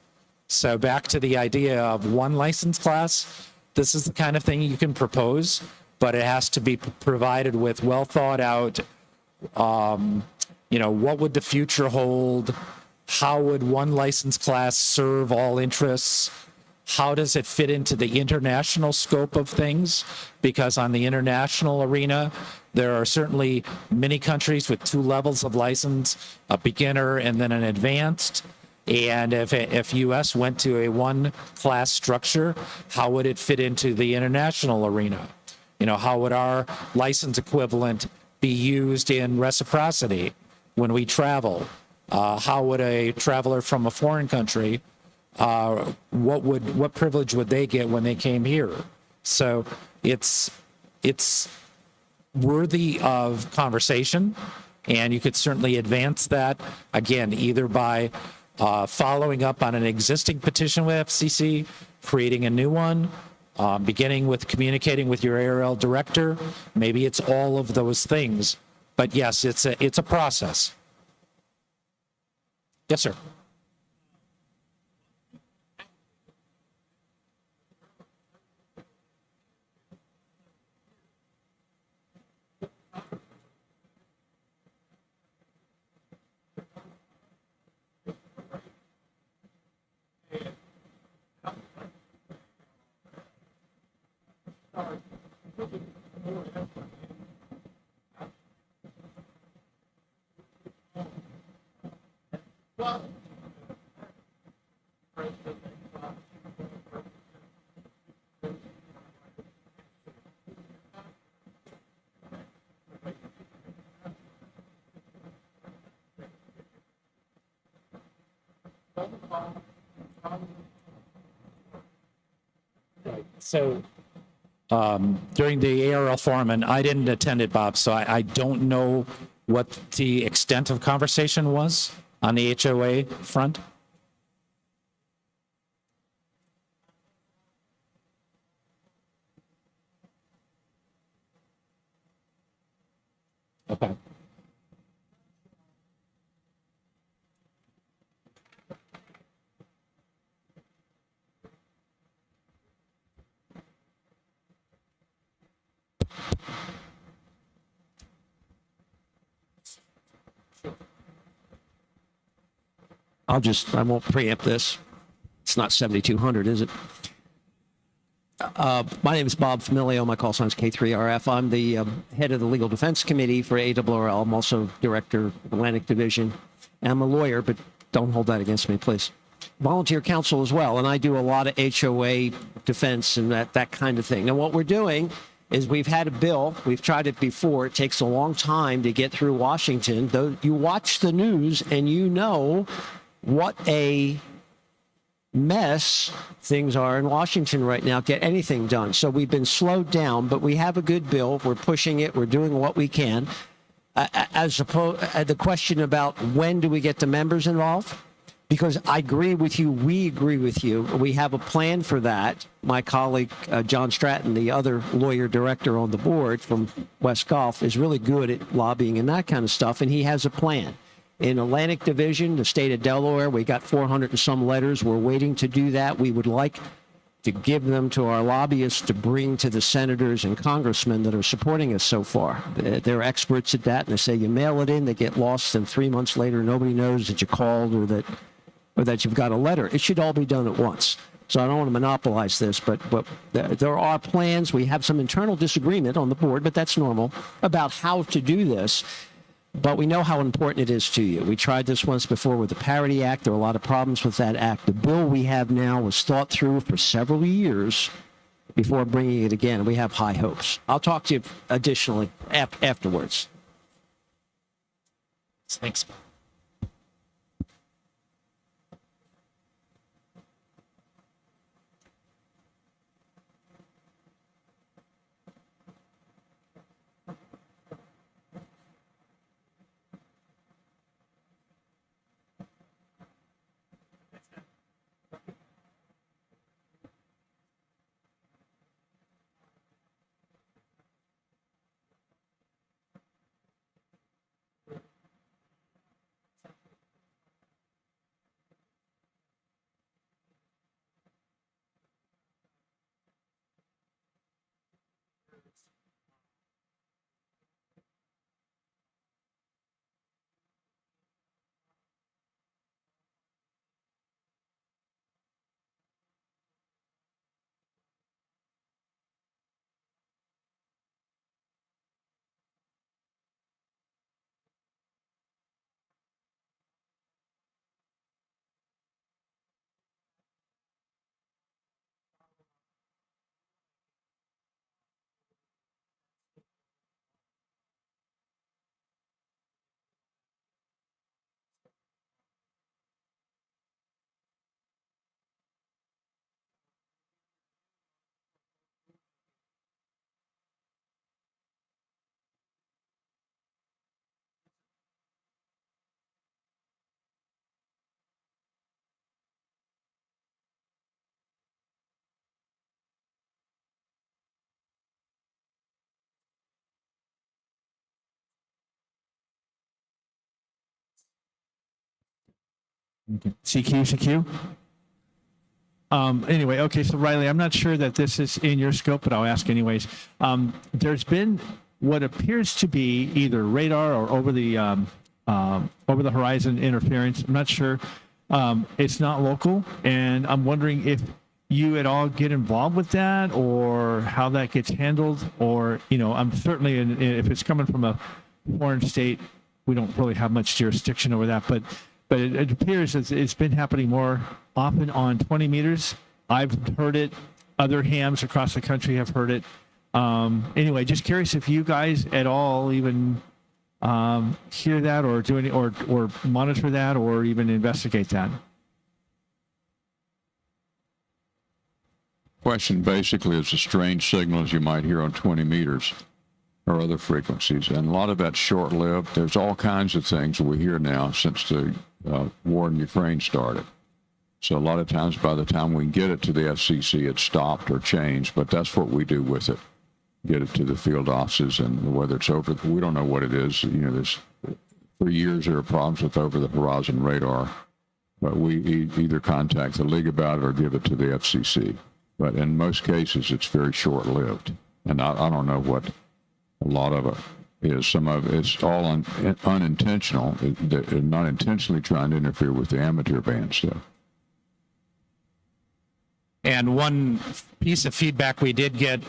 So back to the idea of one license class, this is the kind of thing you can propose, but it has to be provided with well thought out, you know, what would the future hold? How would one license class serve all interests? How does it fit into the international scope of things? Because on the international arena, there are certainly many countries with two levels of license, a beginner and then an advanced. And if U.S. went to a one-class structure, how would it fit into the international arena? You know, how would our license equivalent be used in reciprocity when we travel? How would a traveler from a foreign country, what privilege would they get when they came here? So it's worthy of conversation, and you could certainly advance that, again, either by following up on an existing petition with FCC, creating a new one, beginning with communicating with your ARL director. Maybe it's all of those things. But yes, it's a process. Yes, sir. So during the ARL forum, and I didn't attend it, Bob, so I don't know what the extent of conversation was on the HOA front. Okay. I won't preempt this. It's not 7,200, is it? My name is Bob Familio. My call sign is K3RF. I'm the head of the Legal Defense Committee for ARRL. I'm also director of Atlantic Division. I'm a lawyer, but don't hold that against me, please. Volunteer counsel as well, and I do a lot of HOA defense and that kind of thing. Now, what we're doing is we've had a bill. We've tried it before. It takes a long time to get through Washington. Though you watch the news and you know what a mess things are in Washington right now, get anything done. So we've been slowed down, but we have a good bill. We're pushing it. We're doing what we can. As opposed, the question about when do we get the members involved? Because I agree with you, we agree with you. We have a plan for that. My colleague, John Stratton, the other lawyer director on the board from West Gulf, is really good at lobbying and that kind of stuff, and he has a plan. In Atlantic Division, the state of Delaware, we got 400 and some letters. We're waiting to do that. We would like to give them to our lobbyists to bring to the senators and congressmen that are supporting us so far. They're experts at that, and they say you mail it in, they get lost, and 3 months later nobody knows that you called or that you've got a letter. It should all be done at once. So I don't want to monopolize this, but there are plans. We have some internal disagreement on the board, but that's normal, about how to do this. But we know how important it is to you. We tried this once before with the Parity Act. There are a lot of problems with that act. The bill we have now was thought through for several years before bringing it again. We have high hopes. I'll talk to you additionally afterwards. Thanks. CQ. Anyway, okay, so Riley, I'm not sure that this is in your scope, but I'll ask anyways. There's been what appears to be either radar or over the horizon interference. I'm not sure. It's not local, and I'm wondering if you at all get involved with that or how that gets handled, or, I'm certainly, if it's coming from a foreign state, we don't really have much jurisdiction over that, but it appears it's been happening more often on 20 meters. I've heard it. Other hams across the country have heard it. Anyway, just curious if you guys at all even hear that or do any or monitor that or even investigate that. Question basically is the strange signals you might hear on 20 meters or other frequencies. And a lot of that's short-lived. There's all kinds of things that we hear now since the war in Ukraine started. So a lot of times by the time we get it to the FCC, it's stopped or changed, but that's what we do with it. Get it to the field offices, and whether it's over, we don't know what it is. There's, for years there are problems with over-the-horizon radar, but we either contact the league about it or give it to the FCC. But in most cases, it's very short-lived. And I don't know what A lot of it is. Some of it's all unintentional. They're not intentionally trying to interfere with the amateur band stuff. And one piece of feedback we did get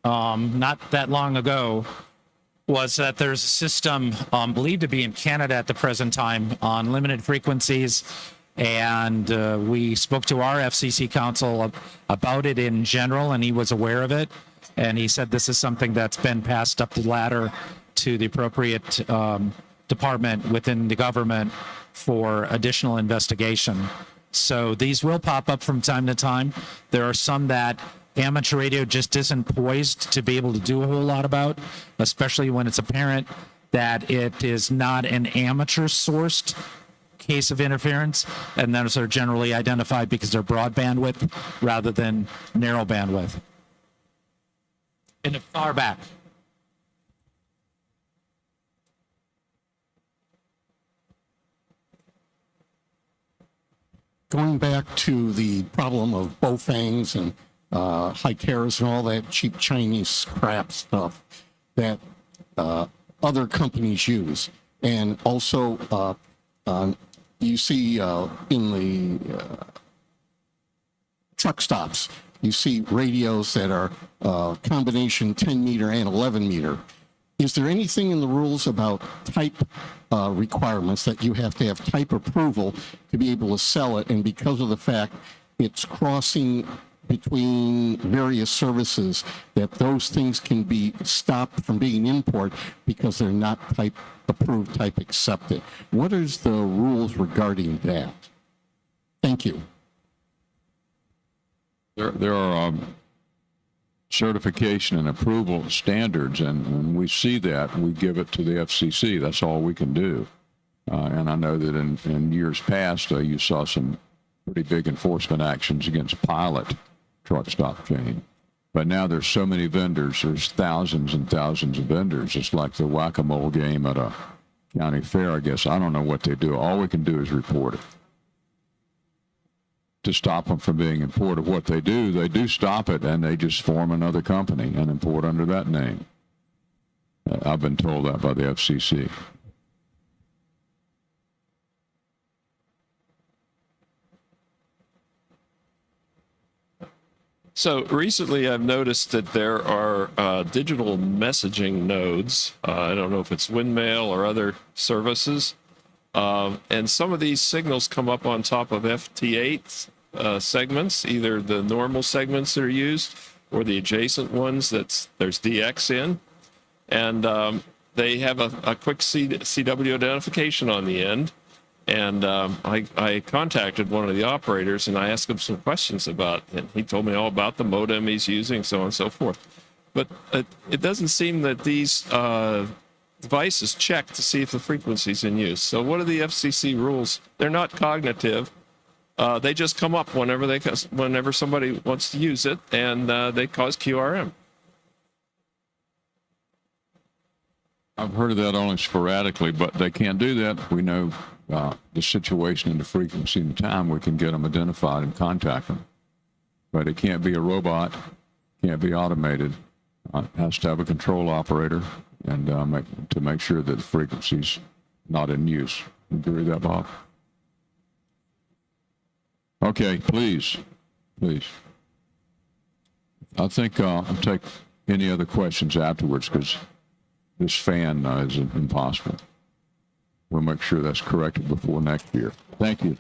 not that long ago was that there's a system believed to be in Canada at the present time on limited frequencies. And we spoke to our FCC counsel about it in general, and he was aware of it. And he said this is something that's been passed up the ladder to the appropriate department within the government for additional investigation. So these will pop up from time to time. There are some that amateur radio just isn't poised to be able to do a whole lot about, especially when it's apparent that it is not an amateur-sourced case of interference, and those are generally identified because they're broad bandwidth rather than narrow bandwidth. In the far back. Going back to the problem of Baofengs and high tears and all that cheap Chinese crap stuff that other companies use, and also you see in the truck stops, you see radios that are combination 10 meter and 11 meter. Is there anything in the rules about type requirements that you have to have type approval to be able to sell it? And because of the fact it's crossing between various services, that those things can be stopped from being imported because they're not type approved, type accepted. What is the rules regarding that? Thank you. There are certification and approval standards, and when we see that, we give it to the FCC. That's all we can do. And I know that in years past, you saw some pretty big enforcement actions against Pilot truck stop chain. But now there's so many vendors. There's thousands and thousands of vendors. It's like the whack-a-mole game at a county fair, I guess. I don't know what they do. All we can do is report it to stop them from being imported. What they do stop it, and they just form another company and import under that name. I've been told that by the FCC. So recently I've noticed that there are digital messaging nodes. I don't know if it's Windmail or other services. And some of these signals come up on top of FT8 segments, either the normal segments that are used or the adjacent ones there's DX in. And they have a quick CW identification on the end. And I contacted one of the operators and I asked him some questions about it. He told me all about the modem he's using, so on and so forth. But it doesn't seem that these devices check to see if the frequency's in use. So what are the FCC rules? They're not cognitive. They just come up whenever somebody wants to use it, and they cause QRM. I've heard of that only sporadically, but they can't do that. We know the situation and the frequency and the time. We can get them identified and contact them. But it can't be a robot, can't be automated. It has to have a control operator and to make sure that the frequency's not in use. You agree with that, Bob? Okay, please. I think I'll take any other questions afterwards because this fan is impossible. We'll make sure that's corrected before next year. Thank you.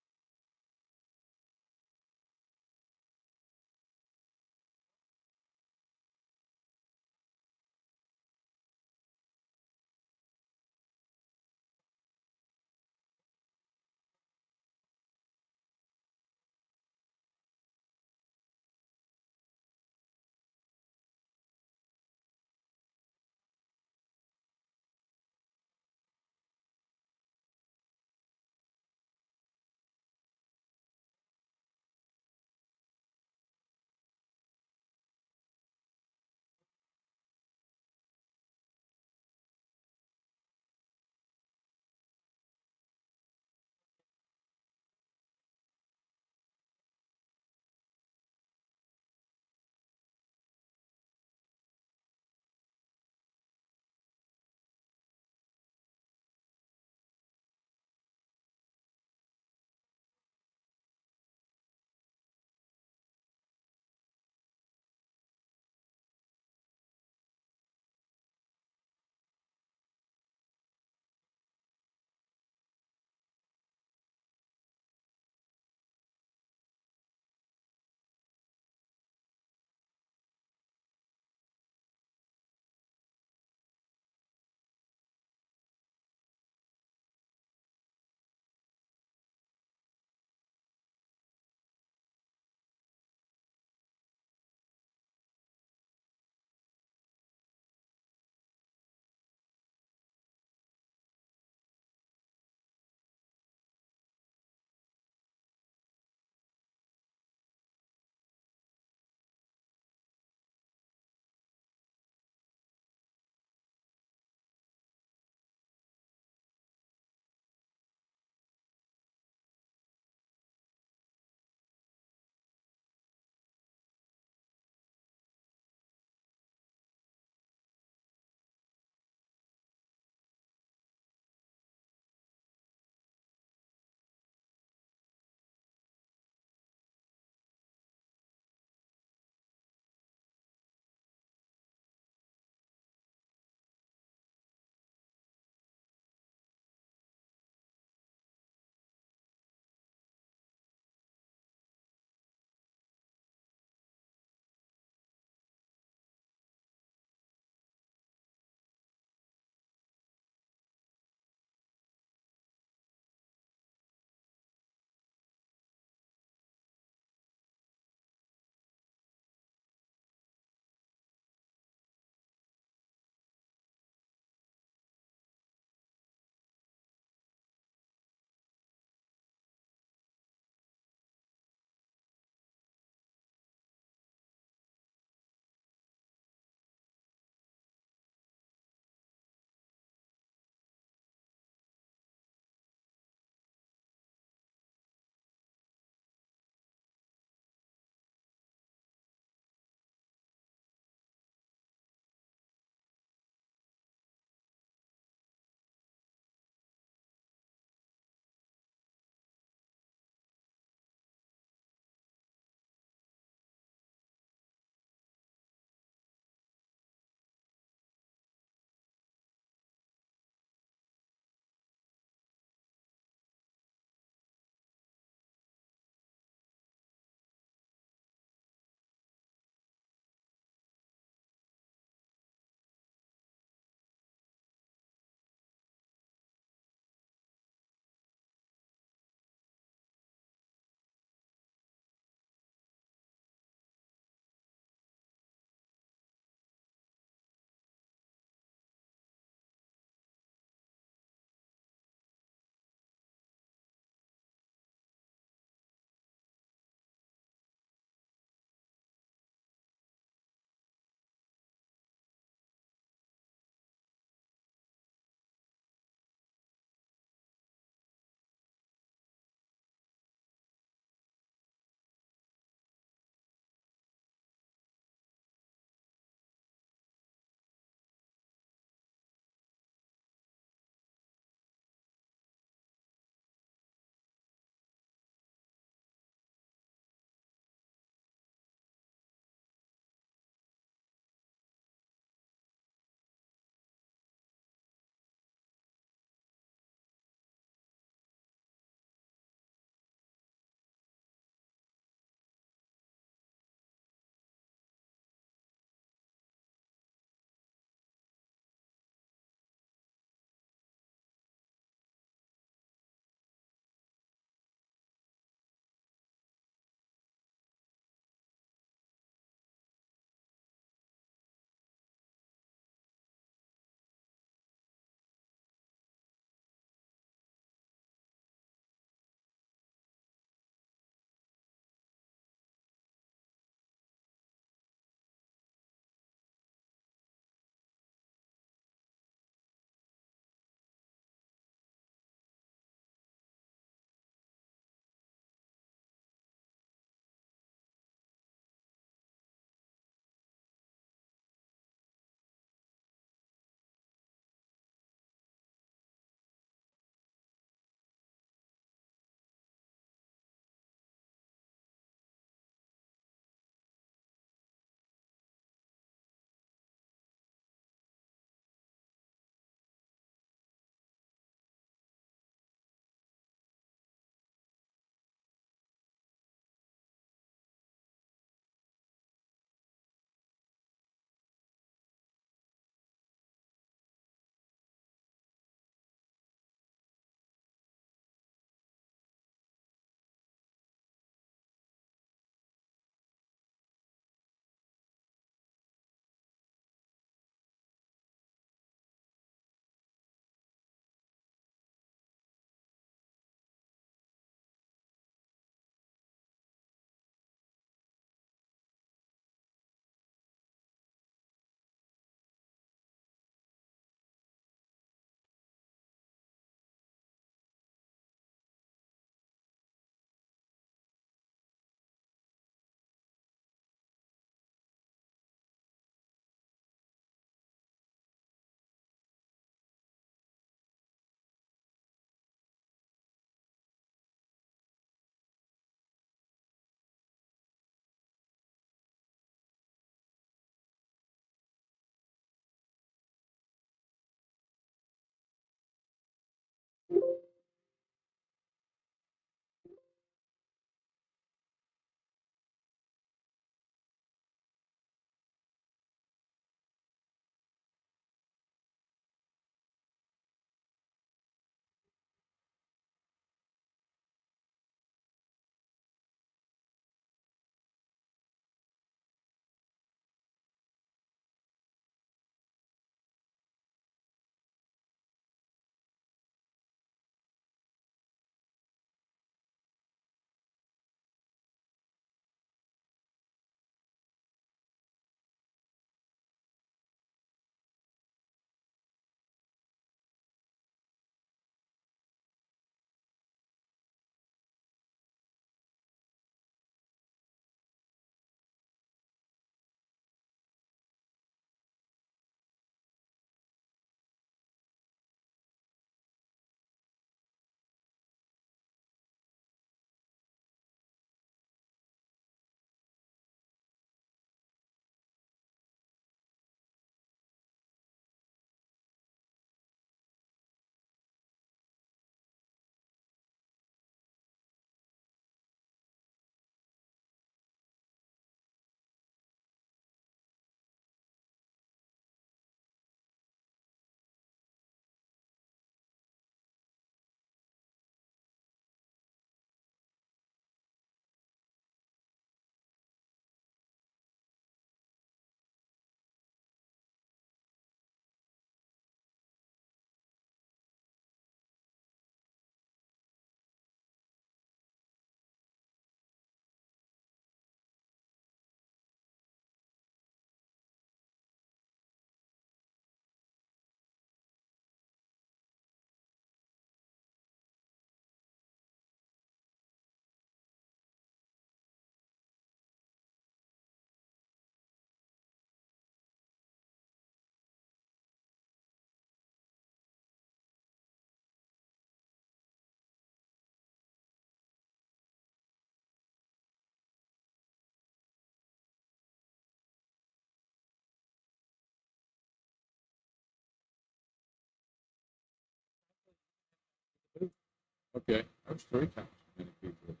Okay, that's 3 times as many people have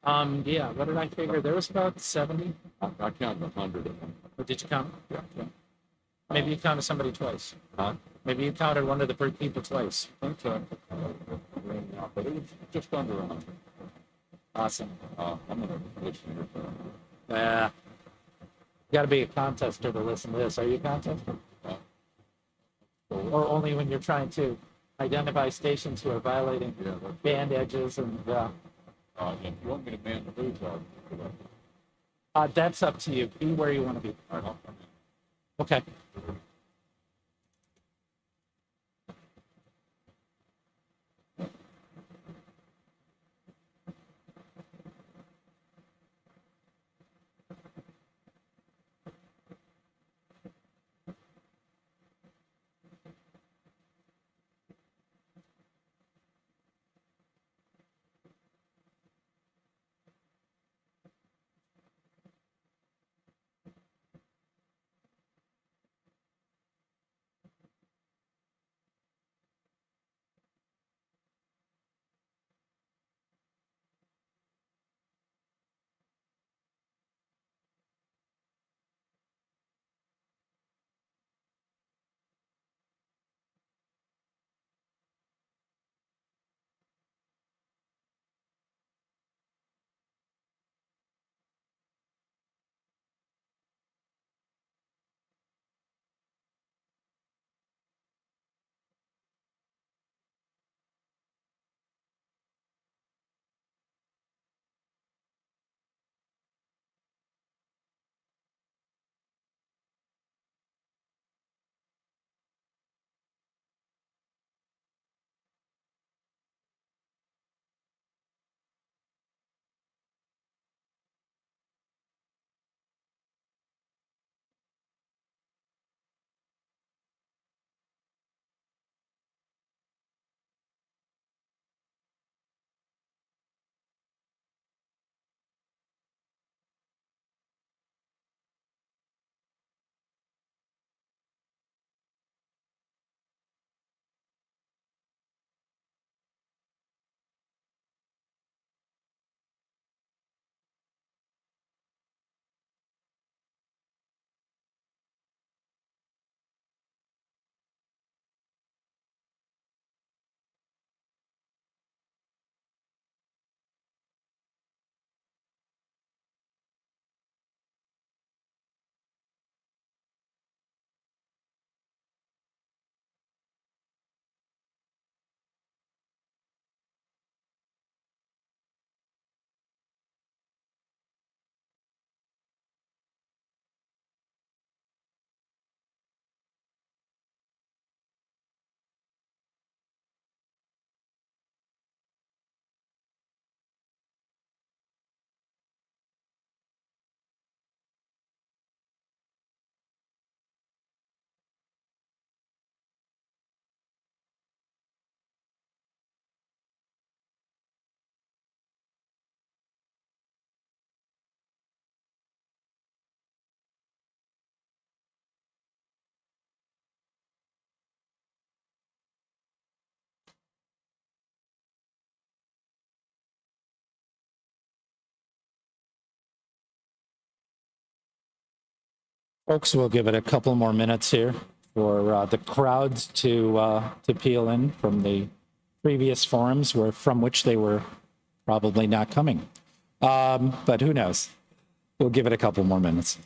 done. Yeah, what did I figure? There was about 70. I counted 100 of them. Or did you count? Yeah. Maybe you counted somebody twice. Huh? Maybe you counted one of the people twice. But it was just under 100. Awesome. I'm going to listen here for Yeah. You got to be a contester to listen to this. Are you a contester? Or only when you're trying to identify stations who are violating band edges and. if you want me to ban the booth, That's up to you. Be where you want to be. I'll come in. Okay. Folks, we'll give it a couple more minutes here for the crowds to peel in from the previous forums from which they were probably not coming. But who knows? We'll give it a couple more minutes.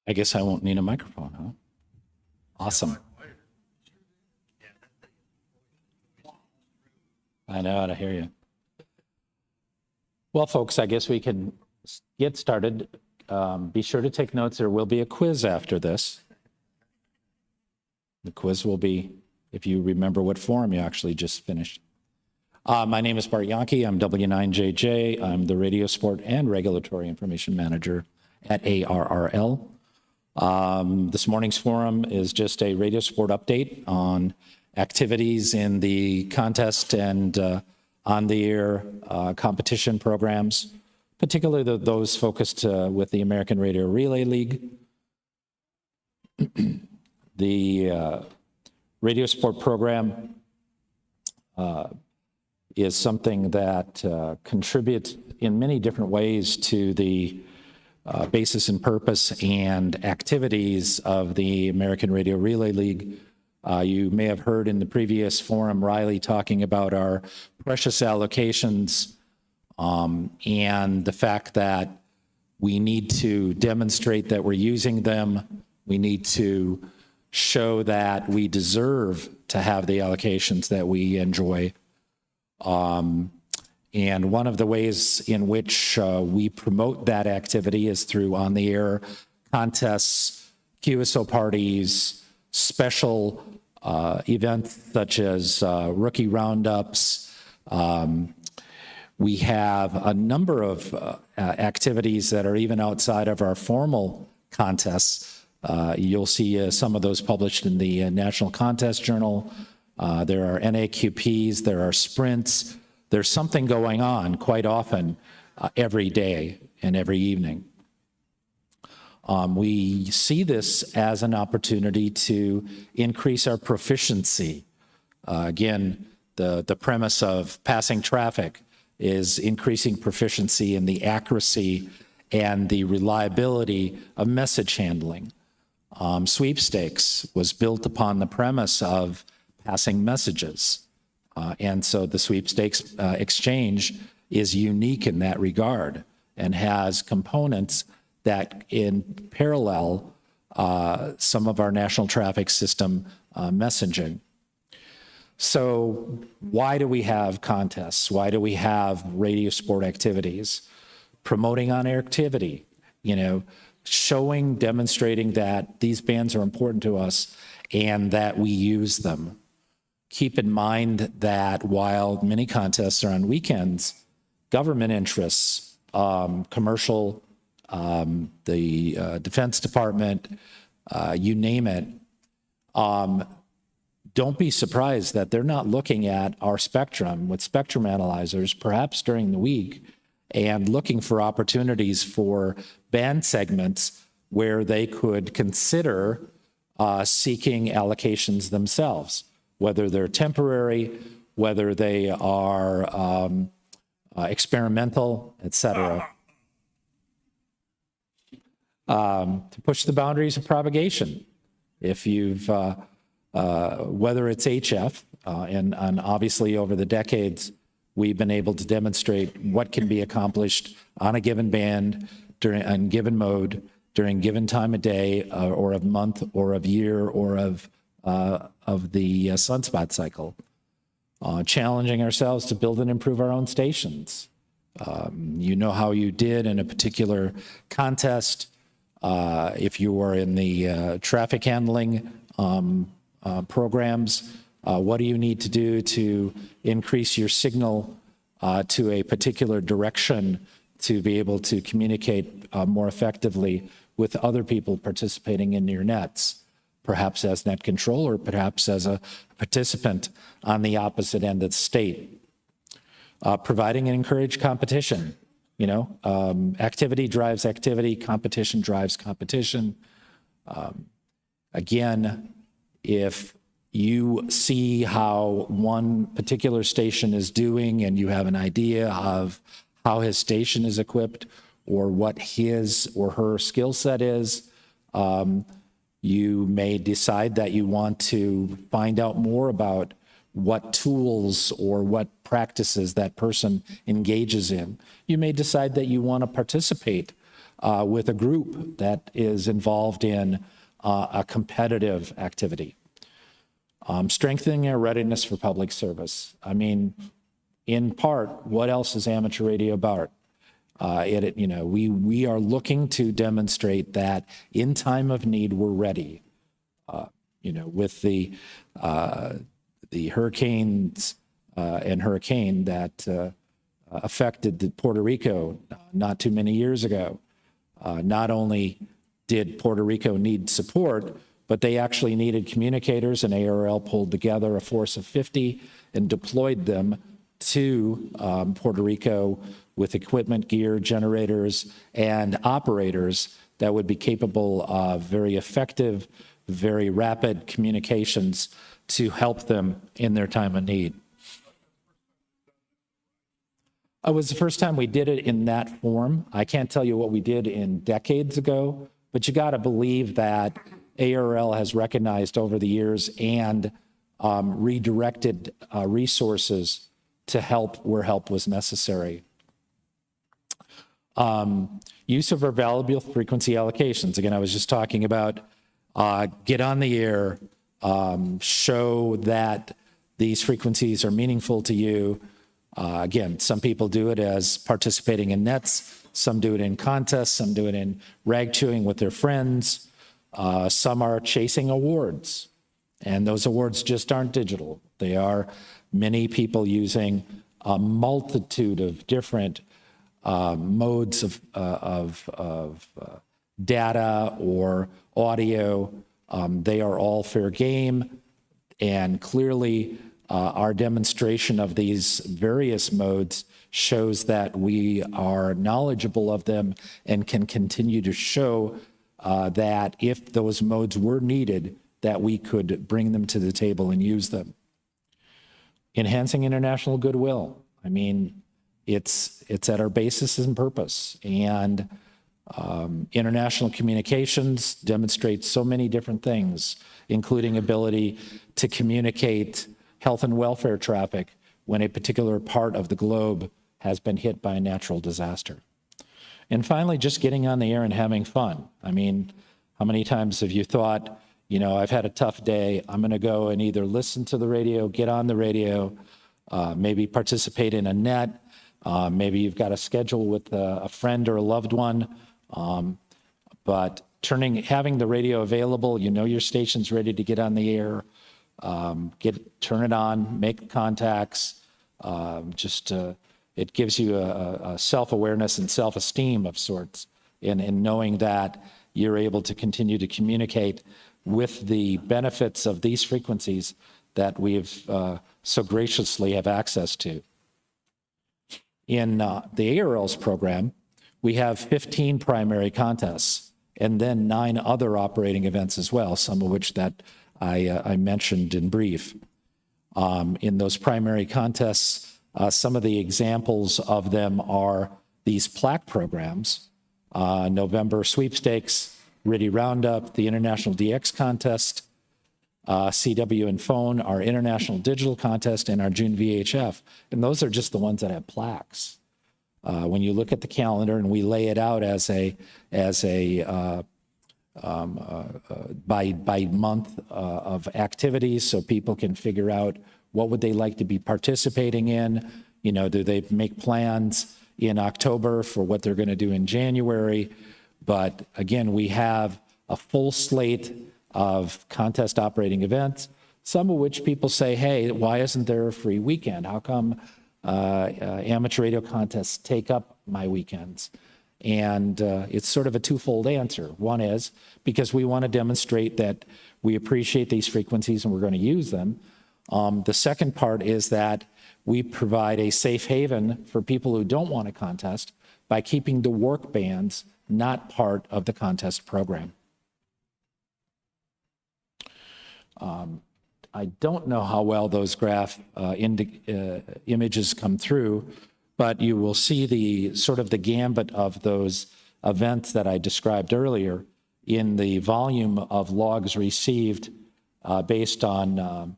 I guess I won't need a microphone, huh? Awesome. I know, I hear you. Well, folks, I guess we can get started. Be sure to take notes. There will be a quiz after this. The quiz will be, if you remember what forum you actually just finished. My name is Bart Yonke. I'm W9JJ. I'm the Radio Sport and Regulatory Information Manager at ARRL. This morning's forum is just a radio sport update on activities in the contest and on-the-air competition programs, particularly those focused with the American Radio Relay League. The radio sport program is something that contributes in many different ways to the basis and purpose and activities of the American Radio Relay League. You may have heard in the previous forum Riley talking about our precious allocations and the fact that we need to demonstrate that we're using them. We need to show that we deserve to have the allocations that we enjoy. And one of the ways in which we promote that activity is through on-the-air contests, QSO parties, special events such as rookie roundups. We have a number of activities that are even outside of our formal contests. You'll see some of those published in the National Contest Journal. There are NAQPs, there are sprints. There's something going on quite often every day and every evening. We see this as an opportunity to increase our proficiency. Again, the premise of passing traffic is increasing proficiency in the accuracy and the reliability of message handling. Sweepstakes was built upon the premise of passing messages. And so the sweepstakes exchange is unique in that regard and has components that in parallel some of our national traffic system messaging. So why do we have contests? Why do we have radio sport activities? Promoting on-air activity, showing, demonstrating that these bands are important to us and that we use them. Keep in mind that while many contests are on weekends, government interests, commercial, the Defense Department, you name it, don't be surprised that they're not looking at our spectrum with spectrum analyzers, perhaps during the week, and looking for opportunities for band segments where they could consider seeking allocations themselves, whether they're temporary, whether they are experimental, et cetera. To push the boundaries of propagation. If you've, whether it's HF, and obviously over the decades, we've been able to demonstrate what can be accomplished on a given band, during a given mode, during given time of day, or of month, or of year, or of the sunspot cycle. Challenging ourselves to build and improve our own stations. You know how you did in a particular contest. If you were in the traffic handling programs, what do you need to do to increase your signal to a particular direction to be able to communicate more effectively with other people participating in your nets, perhaps as net control or perhaps as a participant on the opposite end of the state. Providing and encourage competition. Activity drives activity, competition drives competition. Again, if you see how one particular station is doing and you have an idea of how his station is equipped or what his or her skill set is, you may decide that you want to find out more about what tools or what practices that person engages in. You may decide that you want to participate with a group that is involved in a competitive activity. Strengthening our readiness for public service. I mean, in part, what else is amateur radio about? We are looking to demonstrate that in time of need, we're ready. With the hurricanes and hurricane that affected Puerto Rico not too many years ago, not only did Puerto Rico need support, but they actually needed communicators, and ARL pulled together a force of 50 and deployed them to Puerto Rico with equipment, gear, generators, and operators that would be capable of very effective, very rapid communications to help them in their time of need. It was the first time we did it in that form. I can't tell you what we did in decades ago, but you got to believe that ARL has recognized over the years and redirected resources to help where help was necessary. Use of our valuable frequency allocations. Again, I was just talking about get on the air, show that these frequencies are meaningful to you. Again, some people do it as participating in nets, some do it in contests, some do it in rag chewing with their friends, some are chasing awards, and those awards just aren't digital. They are many people using a multitude of different modes of data or audio. They are all fair game, and clearly our demonstration of these various modes shows that we are knowledgeable of them and can continue to show that if those modes were needed, that we could bring them to the table and use them. Enhancing international goodwill. I mean, it's at our basis and purpose. And international communications demonstrates so many different things, including ability to communicate health and welfare traffic when a particular part of the globe has been hit by a natural disaster. And finally, just getting on the air and having fun. I mean, how many times have you thought, I've had a tough day, I'm going to go and either listen to the radio, get on the radio, maybe participate in a net, maybe you've got a schedule with a friend or a loved one, but having the radio available, your station's ready to get on the air, turn it on, make contacts, it gives you a self-awareness and self-esteem of sorts in knowing that you're able to continue to communicate with the benefits of these frequencies that we've so graciously have access to. In the ARL's program, we have 15 primary contests and then 9 other operating events as well, some of which that I mentioned in brief. In those primary contests, some of the examples of them are these plaque programs, November sweepstakes, RIDI Roundup, the International DX Contest, CW and Phone, our International Digital Contest, and our June VHF. And those are just the ones that have plaques. When you look at the calendar and we lay it out by month of activities so people can figure out what would they like to be participating in. Do they make plans in October for what they're going to do in January? But again, we have a full slate of contest operating events, some of which people say, hey, why isn't there a free weekend? How come amateur radio contests take up my weekends? And it's sort of a twofold answer. One is because we want to demonstrate that we appreciate these frequencies and we're going to use them. The second part is that we provide a safe haven for people who don't want to contest by keeping the work bands not part of the contest program. I don't know how well those graph images come through, but you will see the sort of the gambit of those events that I described earlier in the volume of logs received based on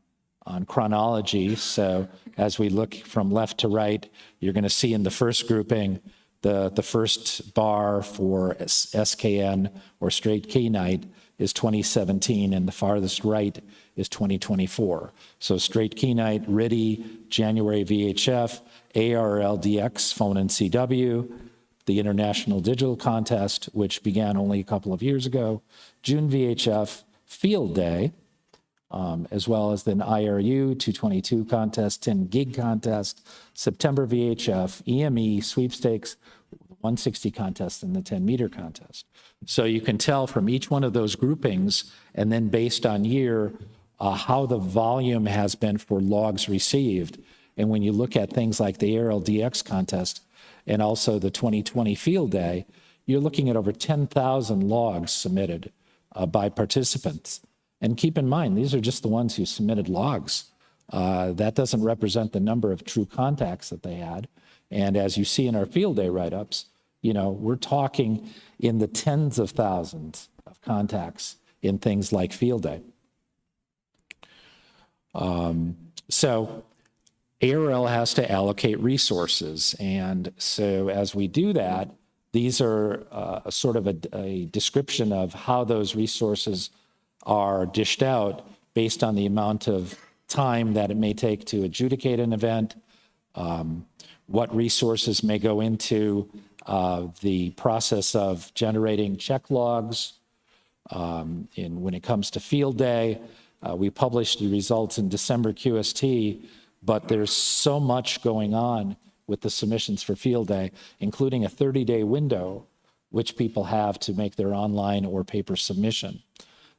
chronology. So as we look from left to right, you're going to see in the first grouping The first bar for SKN or straight key night is 2017, and the farthest right is 2024. So straight key night, RIDI, January VHF, ARLDX, phone and CW, the International Digital Contest, which began only a couple of years ago, June VHF, Field Day, as well as then IRU 222 contest, 10 gig contest, September VHF, EME, sweepstakes, 160 contest, and the 10 meter contest. So you can tell from each one of those groupings, and then based on year, how the volume has been for logs received. And when you look at things like the ARLDX contest and also the 2020 Field Day, you're looking at over 10,000 logs submitted by participants. And keep in mind, these are just the ones who submitted logs. That doesn't represent the number of true contacts that they had. And as you see in our Field Day write-ups, you know, we're talking in the tens of thousands of contacts in things like Field Day. So ARL has to allocate resources. And so as we do that, these are a sort of a description of how those resources are dished out based on the amount of time that it may take to adjudicate an event, what resources may go into the process of generating check logs. When it comes to Field Day, we published the results in December QST, but there's so much going on with the submissions for Field Day, including a 30-day window, which people have to make their online or paper submission.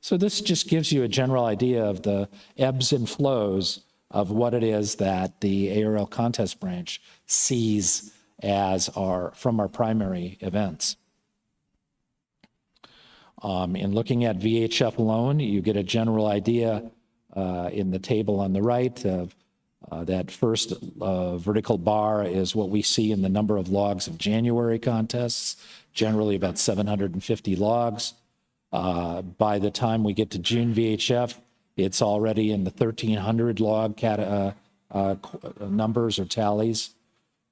So this just gives you a general idea of the ebbs and flows of what it is that the ARL contest branch sees as from our primary events. In looking at VHF alone, you get a general idea in the table on the right of that first vertical bar is what we see in the number of logs of January contests, generally about 750 logs. By the time we get to June VHF, it's already in the 1,300 log numbers or tallies.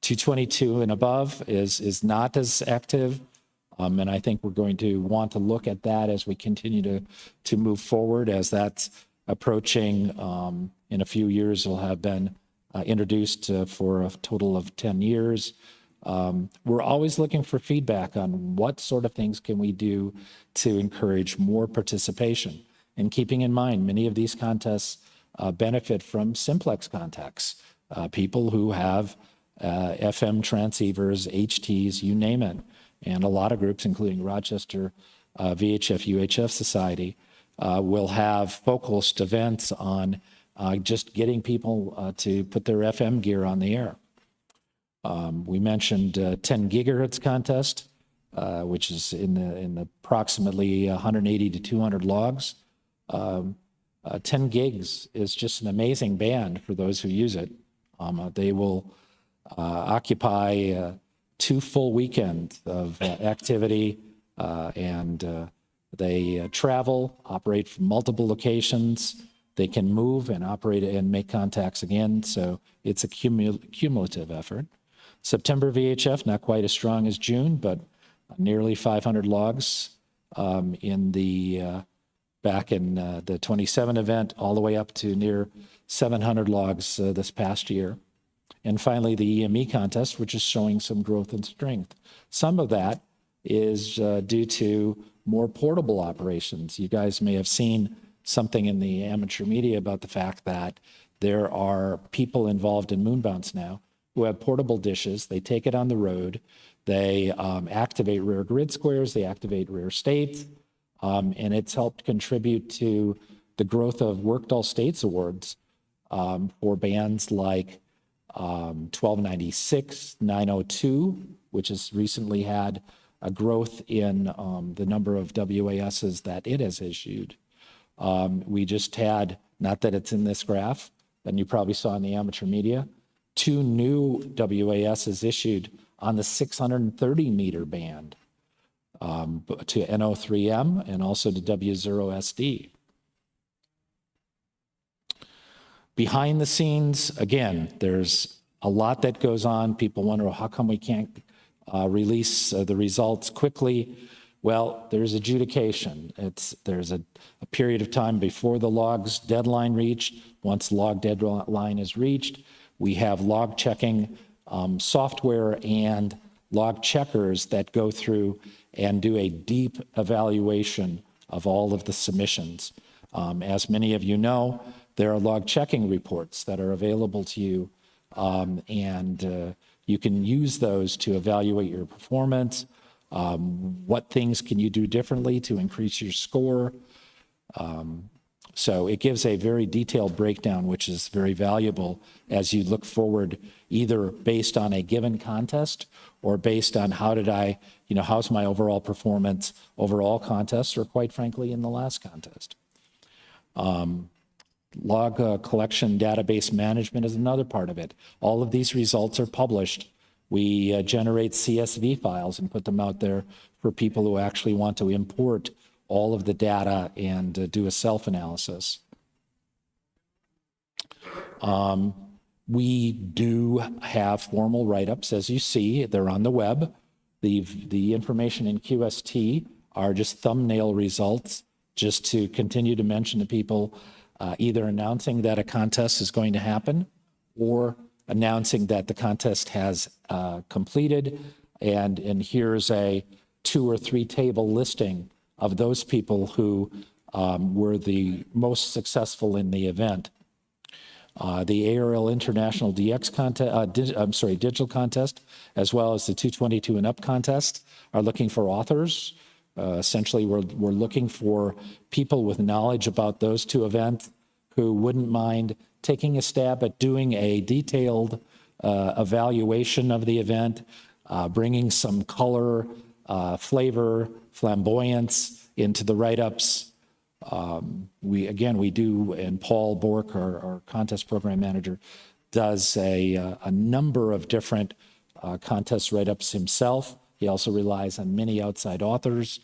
222 and above is not as active, and I think we're going to want to look at that as we continue to move forward, as that's approaching in a few years will have been introduced for a total of 10 years. We're always looking for feedback on what sort of things can we do to encourage more participation. And keeping in mind, many of these contests benefit from simplex contacts, people who have FM transceivers, HTs, you name it. And a lot of groups, including Rochester VHF UHF Society, will have focused events on just getting people to put their FM gear on the air. We mentioned 10 gigahertz contest, which is in the approximately 180 to 200 logs. 10 gigs is just an amazing band for those who use it. They will occupy 2 full weekends of activity, and they travel, operate from multiple locations. They can move and operate and make contacts again, so it's a cumulative effort. September VHF, not quite as strong as June, but nearly 500 logs in the back in the 27 event, all the way up to near 700 logs this past year. And finally, the EME contest, which is showing some growth and strength. Some of that is due to more portable operations. You guys may have seen something in the amateur media about the fact that there are people involved in Moonbounce now who have portable dishes. They take it on the road. They activate rear grid squares. They activate rear states. And it's helped contribute to the growth of Worked States Awards for bands like 1296, 902, which has recently had a growth in the number of WASs that it has issued. We just had, not that it's in this graph, and you probably saw in the amateur media, 2 new WASs issued on the 630 meter band to NO3M and also to W0SD. Behind the scenes, again, there's a lot that goes on. People wonder, well, how come we can't release the results quickly? Well, there's adjudication. There's a period of time before the log's deadline reached. Once log deadline is reached, we have log checking software and log checkers that go through and do a deep evaluation of all of the submissions. As many of you know, there are log checking reports that are available to you, and you can use those to evaluate your performance. What things can you do differently to increase your score? So it gives a very detailed breakdown, which is very valuable as you look forward, either based on a given contest or based on how's my overall performance, overall contest, or quite frankly, in the last contest. Log collection database management is another part of it. All of these results are published. We generate CSV files and put them out there for people who actually want to import all of the data and do a self-analysis. We do have formal write-ups, as you see. They're on the web. The information in QST are just thumbnail results, just to continue to mention to people either announcing that a contest is going to happen or announcing that the contest has completed, and here's a 2 or 3 table listing of those people who were the most successful in the event. The ARL International DX contest, digital contest, as well as the 222 and up contest are looking for authors. Essentially, we're looking for people with knowledge about those 2 events who wouldn't mind taking a stab at doing a detailed evaluation of the event, bringing some color, flavor, flamboyance into the write-ups. We do, and Paul Bork, our contest program manager, does a number of different contest write-ups himself. He also relies on many outside authors.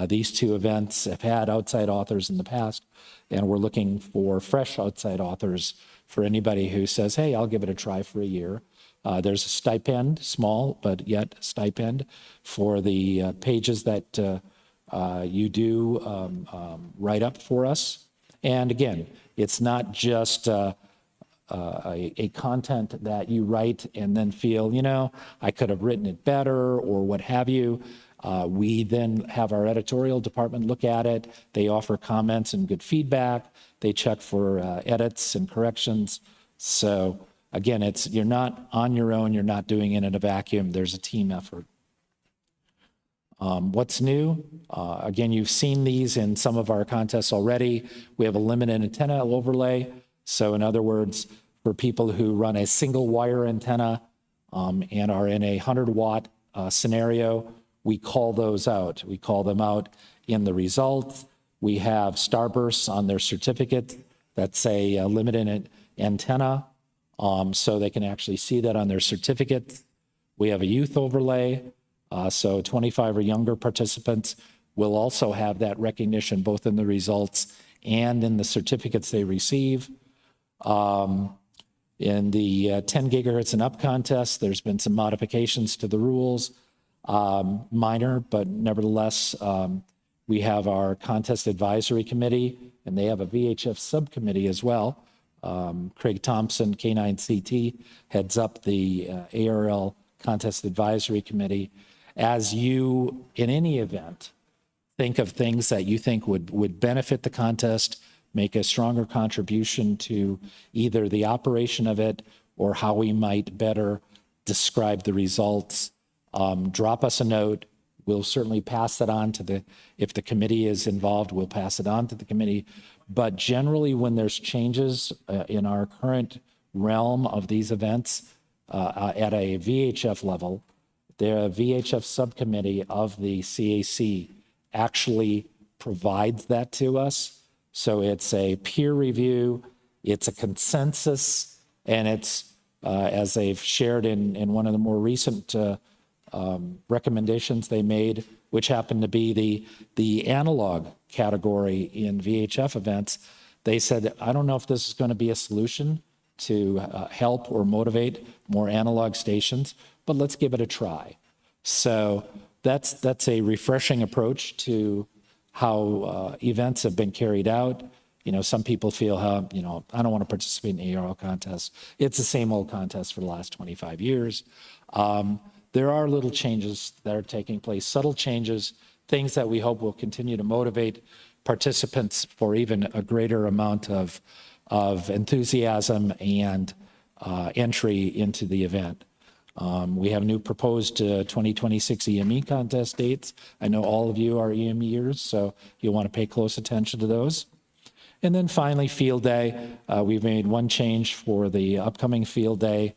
These 2 events have had outside authors in the past, and we're looking for fresh outside authors for anybody who says, hey, I'll give it a try for a year. There's a stipend, small, but yet stipend, for the pages that you do write up for us. And again, it's not just a content that you write and then feel, I could have written it better or what have you. We then have our editorial department look at it. They offer comments and good feedback. They check for edits and corrections. So again, you're not on your own. You're not doing it in a vacuum. There's a team effort. What's new? Again, you've seen these in some of our contests already. We have a limited antenna overlay. So in other words, for people who run a single wire antenna and are in a 100-watt scenario, we call those out. We call them out in the results. We have starbursts on their certificate that say limited antenna, so they can actually see that on their certificate. We have a youth overlay, so 25 or younger participants will also have that recognition both in the results and in the certificates they receive. In the 10 gigahertz and up contest, there's been some modifications to the rules. Minor, but nevertheless, we have our contest advisory committee, and they have a VHF subcommittee as well. Craig Thompson, K9CT, heads up the ARL contest advisory committee. As you, in any event, think of things that you think would benefit the contest, make a stronger contribution to either the operation of it or how we might better describe the results, drop us a note. We'll certainly pass that on to if the committee is involved, we'll pass it on to the committee. But generally, when there's changes in our current realm of these events at a VHF level, the VHF subcommittee of the CAC actually provides that to us. So it's a peer review, it's a consensus, and it's, as they've shared in one of the more recent recommendations they made, which happened to be the analog category in VHF events, they said, I don't know if this is going to be a solution to help or motivate more analog stations, but let's give it a try. So that's a refreshing approach to how events have been carried out. You know, some people feel I don't want to participate in ARL contests. It's the same old contest for the last 25 years. There are little changes that are taking place, subtle changes, things that we hope will continue to motivate participants for even a greater amount of enthusiasm and entry into the event. We have new proposed 2026 EME contest dates. I know all of you are EMEers, so you'll want to pay close attention to those. And then finally, Field Day. We've made one change for the upcoming Field Day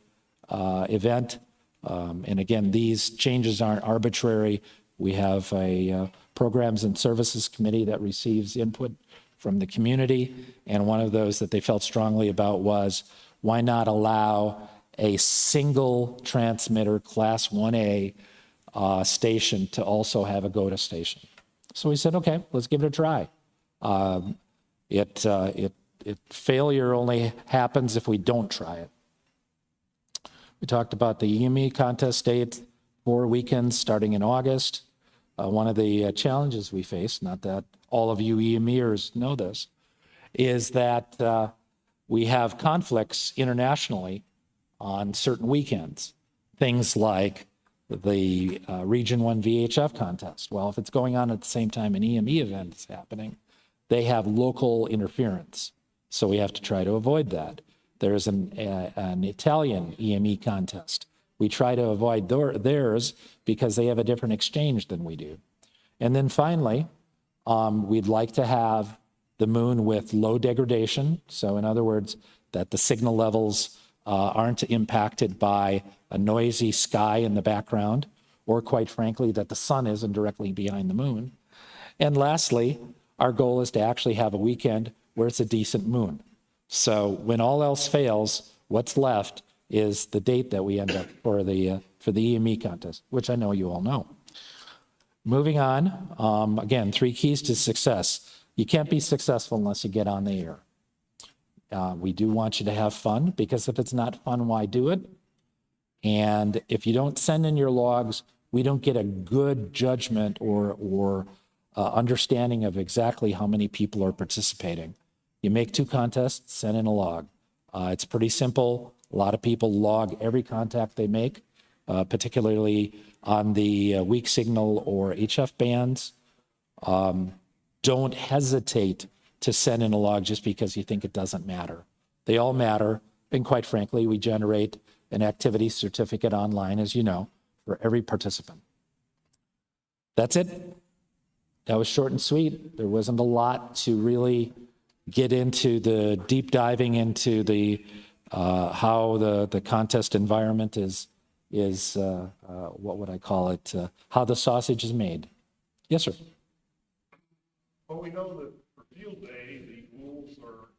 event. And again, these changes aren't arbitrary. We have a Programs and Services Committee that receives input from the community. And one of those that they felt strongly about was, why not allow a single transmitter Class 1A station to also have a GOTA station? So we said, okay, let's give it a try. Failure only happens if we don't try it. We talked about the EME contest date, 4 weekends starting in August. One of the challenges we face, not that all of you EMEers know this, is that we have conflicts internationally on certain weekends. Things like the Region 1 VHF contest. Well, if it's going on at the same time an EME event is happening, they have local interference. So we have to try to avoid that. There's an Italian EME contest. We try to avoid theirs because they have a different exchange than we do. And then finally, we'd like to have the moon with low degradation. So in other words, that the signal levels aren't impacted by a noisy sky in the background, or quite frankly, that the sun isn't directly behind the moon. And lastly, our goal is to actually have a weekend where it's a decent moon. So when all else fails, what's left is the date that we end up for the EME contest, which I know you all know. Moving on, again, 3 keys to success. You can't be successful unless you get on the air. We do want you to have fun, because if it's not fun, why do it? And if you don't send in your logs, we don't get a good judgment or understanding of exactly how many people are participating. You make 2 contests, send in a log. It's pretty simple. A lot of people log every contact they make, particularly on the weak signal or HF bands. Don't hesitate to send in a log just because you think it doesn't matter. They all matter, and quite frankly, we generate an activity certificate online, as you know, for every participant. That's it. That was short and sweet. There wasn't a lot to really get into the deep diving into the how the contest environment is what would I call it? How the sausage is made. Yes, sir. Well, we know that for Field Day, the rules are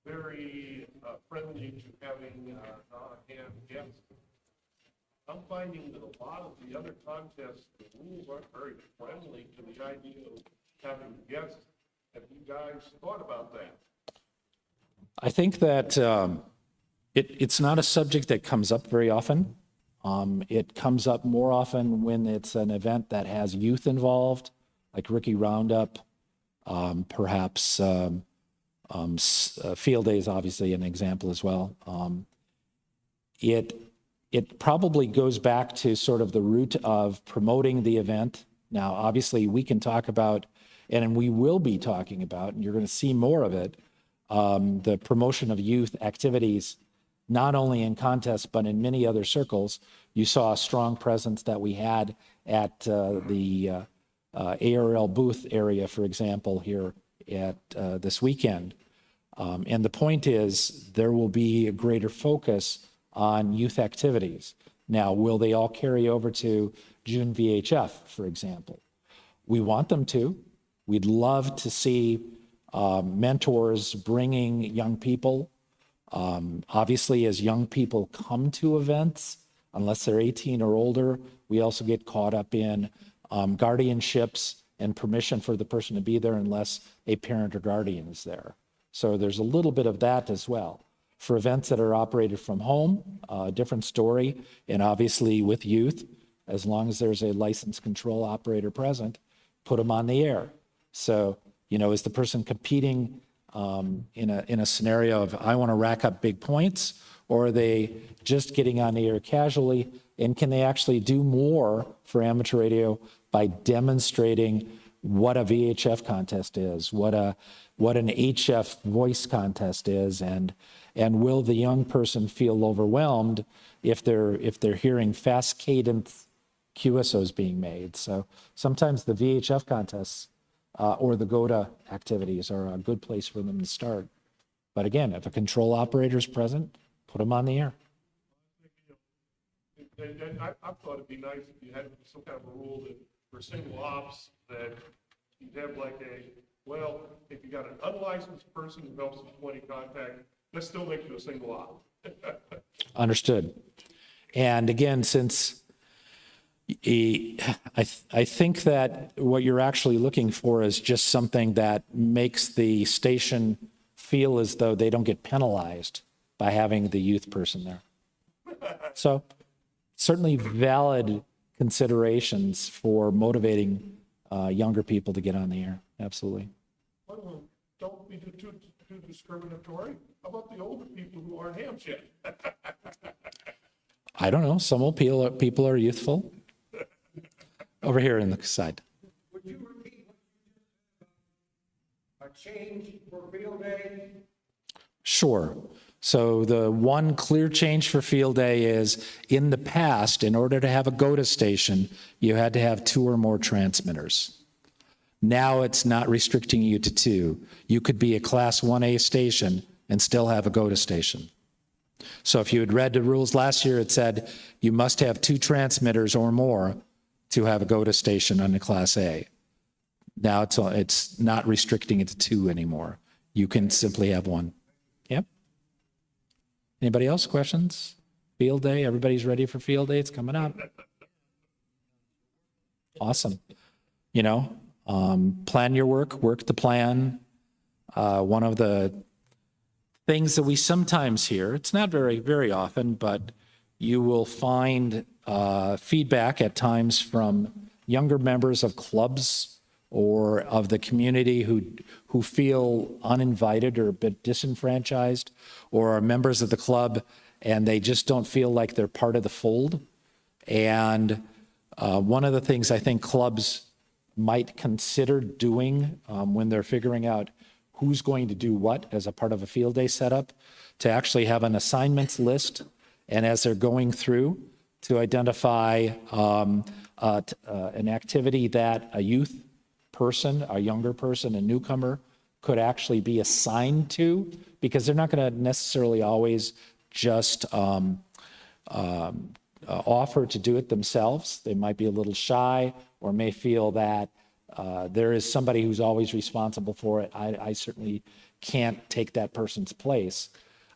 very friendly to having non-hand guests. I'm finding that a lot of the other contests, the rules aren't very friendly to the idea of having guests. Have you guys thought about that? I think that it's not a subject that comes up very often. It comes up more often when it's an event that has youth involved, like Rookie Roundup, perhaps Field Day is obviously an example as well. It probably goes back to sort of the root of promoting the event. Now, obviously, we can talk about, and we will be talking about, and you're going to see more of it, the promotion of youth activities, not only in contests, but in many other circles. You saw a strong presence that we had at the ARL booth area, for example, here at this weekend. And the point is, there will be a greater focus on youth activities. Now, will they all carry over to June VHF, for example? We want them to. We'd love to see mentors bringing young people. Obviously, as young people come to events, unless they're 18 or older, we also get caught up in guardianships and permission for the person to be there unless a parent or guardian is there. So there's a little bit of that as well. For events that are operated from home, a different story, and obviously with youth, as long as there's a licensed control operator present, put them on the air. So, is the person competing in a scenario of I want to rack up big points, or are they just getting on the air casually? And can they actually do more for amateur radio by demonstrating what a VHF contest is, what an HF voice contest is, and will the young person feel overwhelmed if they're hearing fast cadence QSOs being made? So sometimes the VHF contests or the GOTA activities are a good place for them to start. But again, if a control operator is present, put them on the air. And I thought it'd be nice if you had some kind of a rule that for single ops that you'd have like if you got an unlicensed person who helps with 20 contact, let's still make you a single op. Understood. And again, since I think that what you're actually looking for is just something that makes the station feel as though they don't get penalized by having the youth person there. So certainly valid considerations for motivating younger people to get on the air. Absolutely. Well, don't be too discriminatory. How about the older people who aren't hams yet? I don't know. Some old people are youthful. Over here in the side. Would you repeat a change for field day? Sure. So the one clear change for field day is in the past, in order to have a GOTA station, you had to have 2 or more transmitters. Now it's not restricting you to 2. You could be a class 1A station and still have a GOTA station. So if you had read the rules last year, it said you must have 2 transmitters or more to have a GOTA station on the class A. Now it's not restricting it to 2 anymore. You can simply have 1. Yep. Anybody else? Questions? Field day. Everybody's ready for field day. It's coming up. Awesome. Plan your work the plan. One of the things that we sometimes hear, it's not very, very often, but you will find feedback at times from younger members of clubs or of the community who feel uninvited or a bit disenfranchised, or are members of the club and they just don't feel like they're part of the fold. And one of the things I think clubs might consider doing when they're figuring out who's going to do what as a part of a field day setup, to actually have an assignments list, and as they're going through, to identify an activity that a youth person, a younger person, a newcomer could actually be assigned to, because they're not going to necessarily always just offer to do it themselves. They might be a little shy, or may feel that there is somebody who's always responsible for it. I certainly can't take that person's place.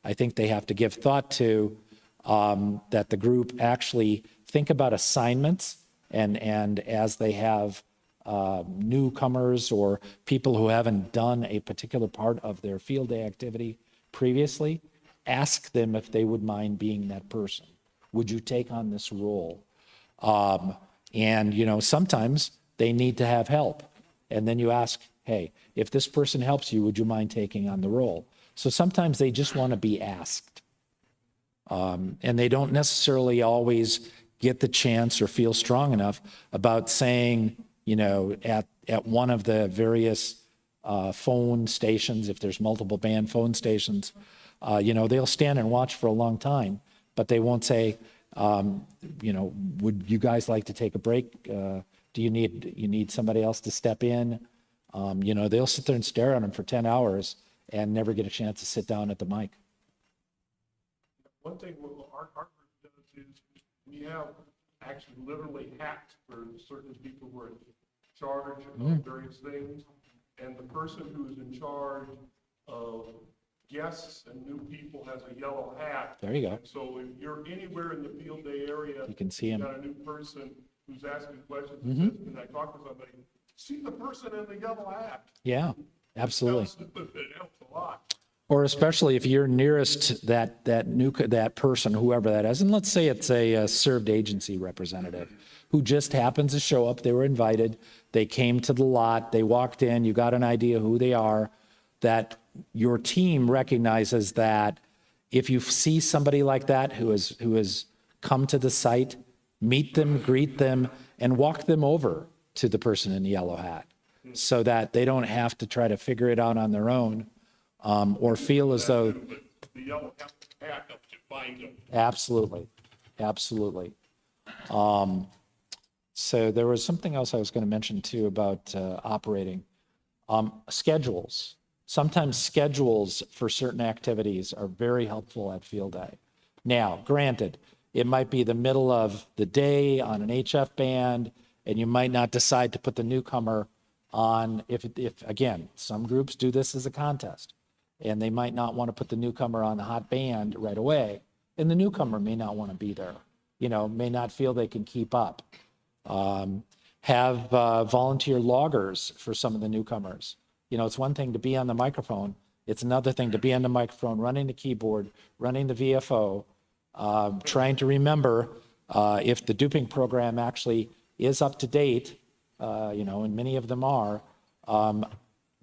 I think they have to give thought to that the group actually think about assignments, and as they have newcomers or people who haven't done a particular part of their field day activity previously, ask them if they would mind being that person. Would you take on this role? And sometimes they need to have help. And then you ask, hey, if this person helps you, would you mind taking on the role? So sometimes they just want to be asked. And they don't necessarily always get the chance or feel strong enough about saying, at one of the various phone stations, if there's multiple band phone stations, they'll stand and watch for a long time, but they won't say, would you guys like to take a break? Do you need somebody else to step in? They'll sit there and stare at them for 10 hours and never get a chance to sit down at the mic. One thing our group does is we have actually literally hats for certain people who are in charge of various things. And the person who is in charge of guests and new people has a yellow hat. There you go. And so if you're anywhere in the field day area, You can see him. got a new person who's asking questions, and I talk to somebody, see the person in the yellow hat. Yeah, absolutely. It helps a lot. Or especially if you're nearest that person, whoever that is, and let's say it's a served agency representative who just happens to show up. They were invited. They came to the lot. They walked in. You got an idea who they are. That your team recognizes that if you see somebody like that who has come to the site, meet them, greet them, and walk them over to the person in the yellow hat, so that they don't have to try to figure it out on their own. Or feel as though. The yellow hat helps you find them. Absolutely. Absolutely. So there was something else I was going to mention too about operating. Schedules. Sometimes schedules for certain activities are very helpful at field day. Now, granted, it might be the middle of the day on an HF band, and you might not decide to put the newcomer on if again, some groups do this as a contest. And they might not want to put the newcomer on the hot band right away. And the newcomer may not want to be there, may not feel they can keep up. Have volunteer loggers for some of the newcomers. It's one thing to be on the microphone. It's another thing to be on the microphone, running the keyboard, running the VFO, trying to remember if the duping program actually is up to date, and many of them are,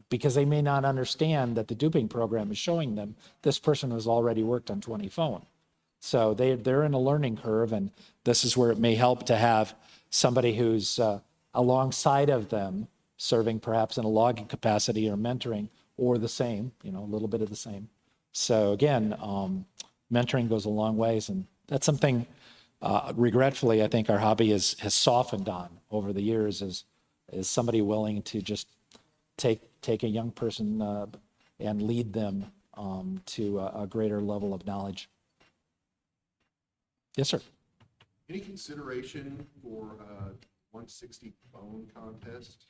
because they may not understand that the duping program is showing them this person has already worked on 20 phone. So they're in a learning curve, and this is where it may help to have somebody who's alongside of them, serving perhaps in a logging capacity or mentoring, or the same, a little bit of the same. So again, mentoring goes a long ways, and that's something, regretfully, I think our hobby has softened on over the years, is somebody willing to just take a young person and lead them to a greater level of knowledge. Yes, sir. Any consideration for a 160 phone contest?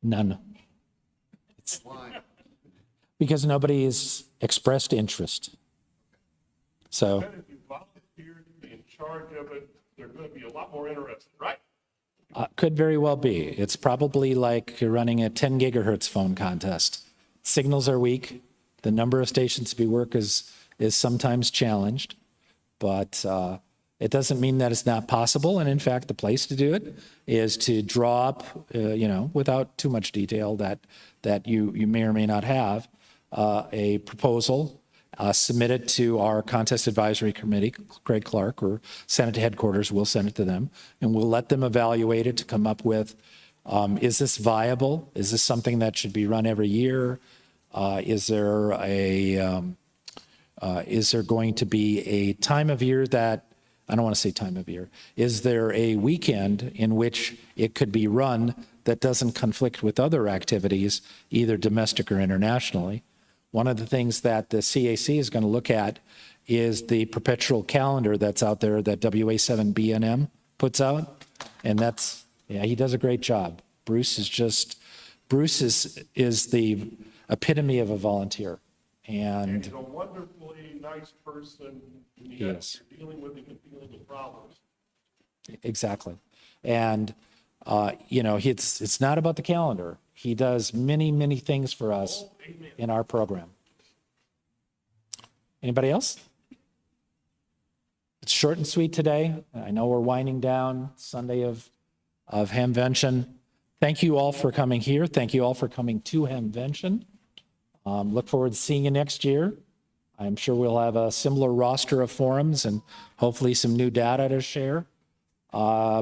None. Why? Because nobody has expressed interest. So And if you volunteer to be in charge of it, they're going to be a lot more interested, right? could very well be. It's probably like you're running a 10 gigahertz phone contest. Signals are weak. The number of stations to be work is sometimes challenged, but it doesn't mean that it's not possible. And in fact, the place to do it is to draw up, without too much detail that you may or may not have, a proposal, submit it to our contest advisory committee, Craig Clark, or send it to headquarters. We'll send it to them, and we'll let them evaluate it to come up with, is this viable? Is this something that should be run every year? Is there going to be a time of year that, I don't want to say time of year, is there a weekend in which it could be run that doesn't conflict with other activities, either domestic or internationally? One of the things that the CAC is going to look at is the perpetual calendar that's out there that WA7BNM puts out. And that's, he does a great job. Bruce is the epitome of a volunteer. And He's a wonderfully nice person. And Yes. You're dealing with him and dealing with problems. exactly. And, it's not about the calendar. He does many, many things for us in our program. Anybody else? It's short and sweet today. I know we're winding down Sunday of Hamvention. Thank you all for coming here. Thank you all for coming to Hamvention. Look forward to seeing you next year. I'm sure we'll have a similar roster of forums and hopefully some new data to share.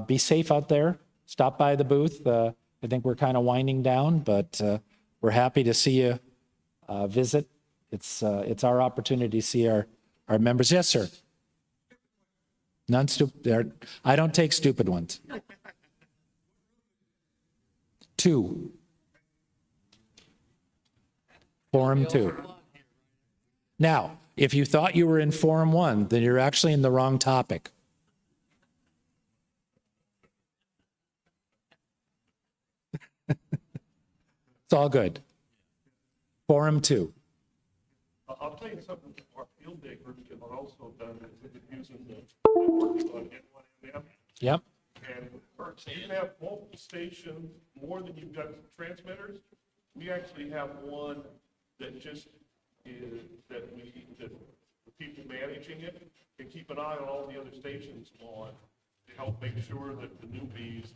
Be safe out there. Stop by the booth. I think we're kind of winding down, but we're happy to see you visit. It's our opportunity to see our members. Yes, sir. None stupid. I don't take stupid ones. 2. Forum 2. Now, if you thought you were in Forum 1, then you're actually in the wrong topic. It's all good. Forum 2. I'll tell you something our field day group have also done is they've been using the networks on N1M. Yep. And you can have multiple stations, more than you've got transmitters. We actually have one that just is that the people managing it can keep an eye on all the other stations on to help make sure that the newbies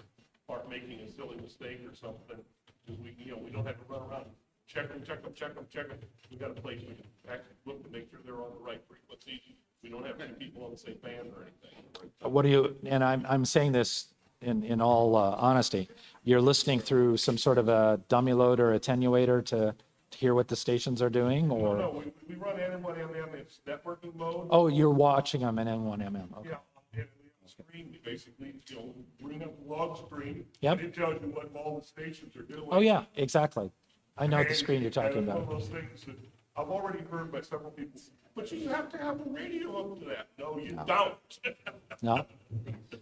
aren't making a silly mistake or something. Because we don't have to run around, check them. We've got a place we can actually look to make sure they're on the right frequency. We don't have two people on the same band or anything. What do you, and I'm saying this in all honesty, you're listening through some sort of a dummy load or attenuator to hear what the stations are doing, or? No, we run N1MM, it's networking mode. Oh, you're watching them in N1MM, okay. Yeah, and on the screen, we basically, bring up the log screen. Yep. And it tells you what all the stations are doing. Oh, yeah, exactly. I know the screen you're talking And it's about. one of those things that I've already heard by several people, but you have to have a radio up to that. No, you don't.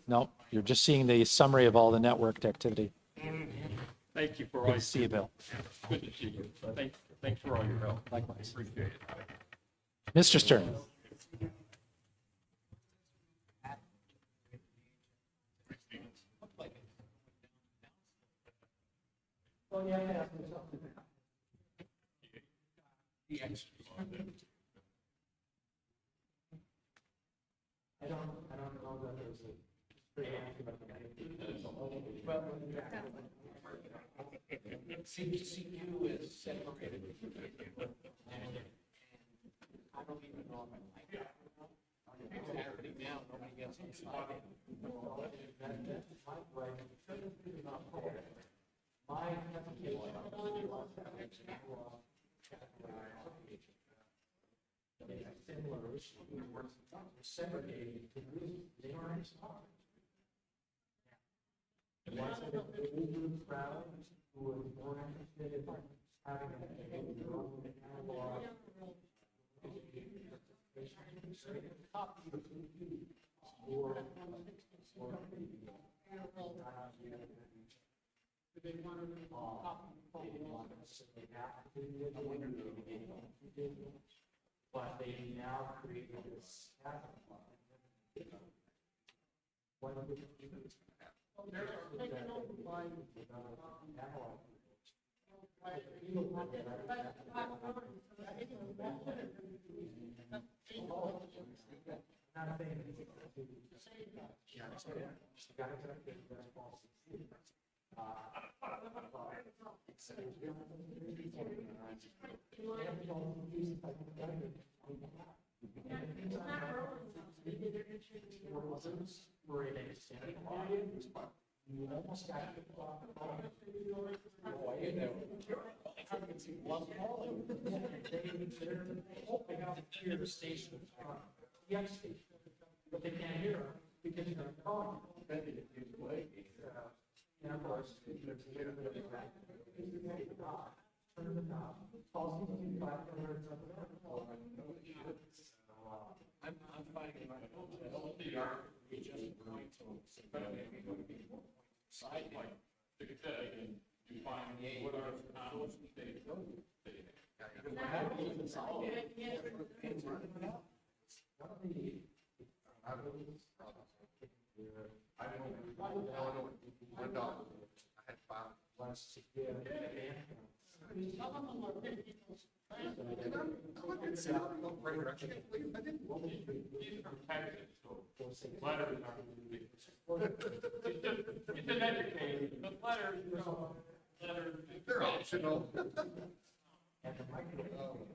No, you're just seeing the summary of all the networked activity. Thank you for all Good your. to see you, Bill. Good to see you. Thanks for all your help. Likewise. Appreciate it. Mr. Stern. CQ is separated. And I don't even know if I like it. It's happening now, nobody gets inside. My similar issue, segregated to they are installed. And once I get the older crowd who are more interested in having a analog but they now created this were in a standing audience, you almost got to they're hoping out to hear the station, but they can't hear them because they're calling. And of course, there's a little bit of turn the knob, calls you 500 I'm finding my we just going to side like and you find what are they It's an educated, but letters, they're optional. And the microphone.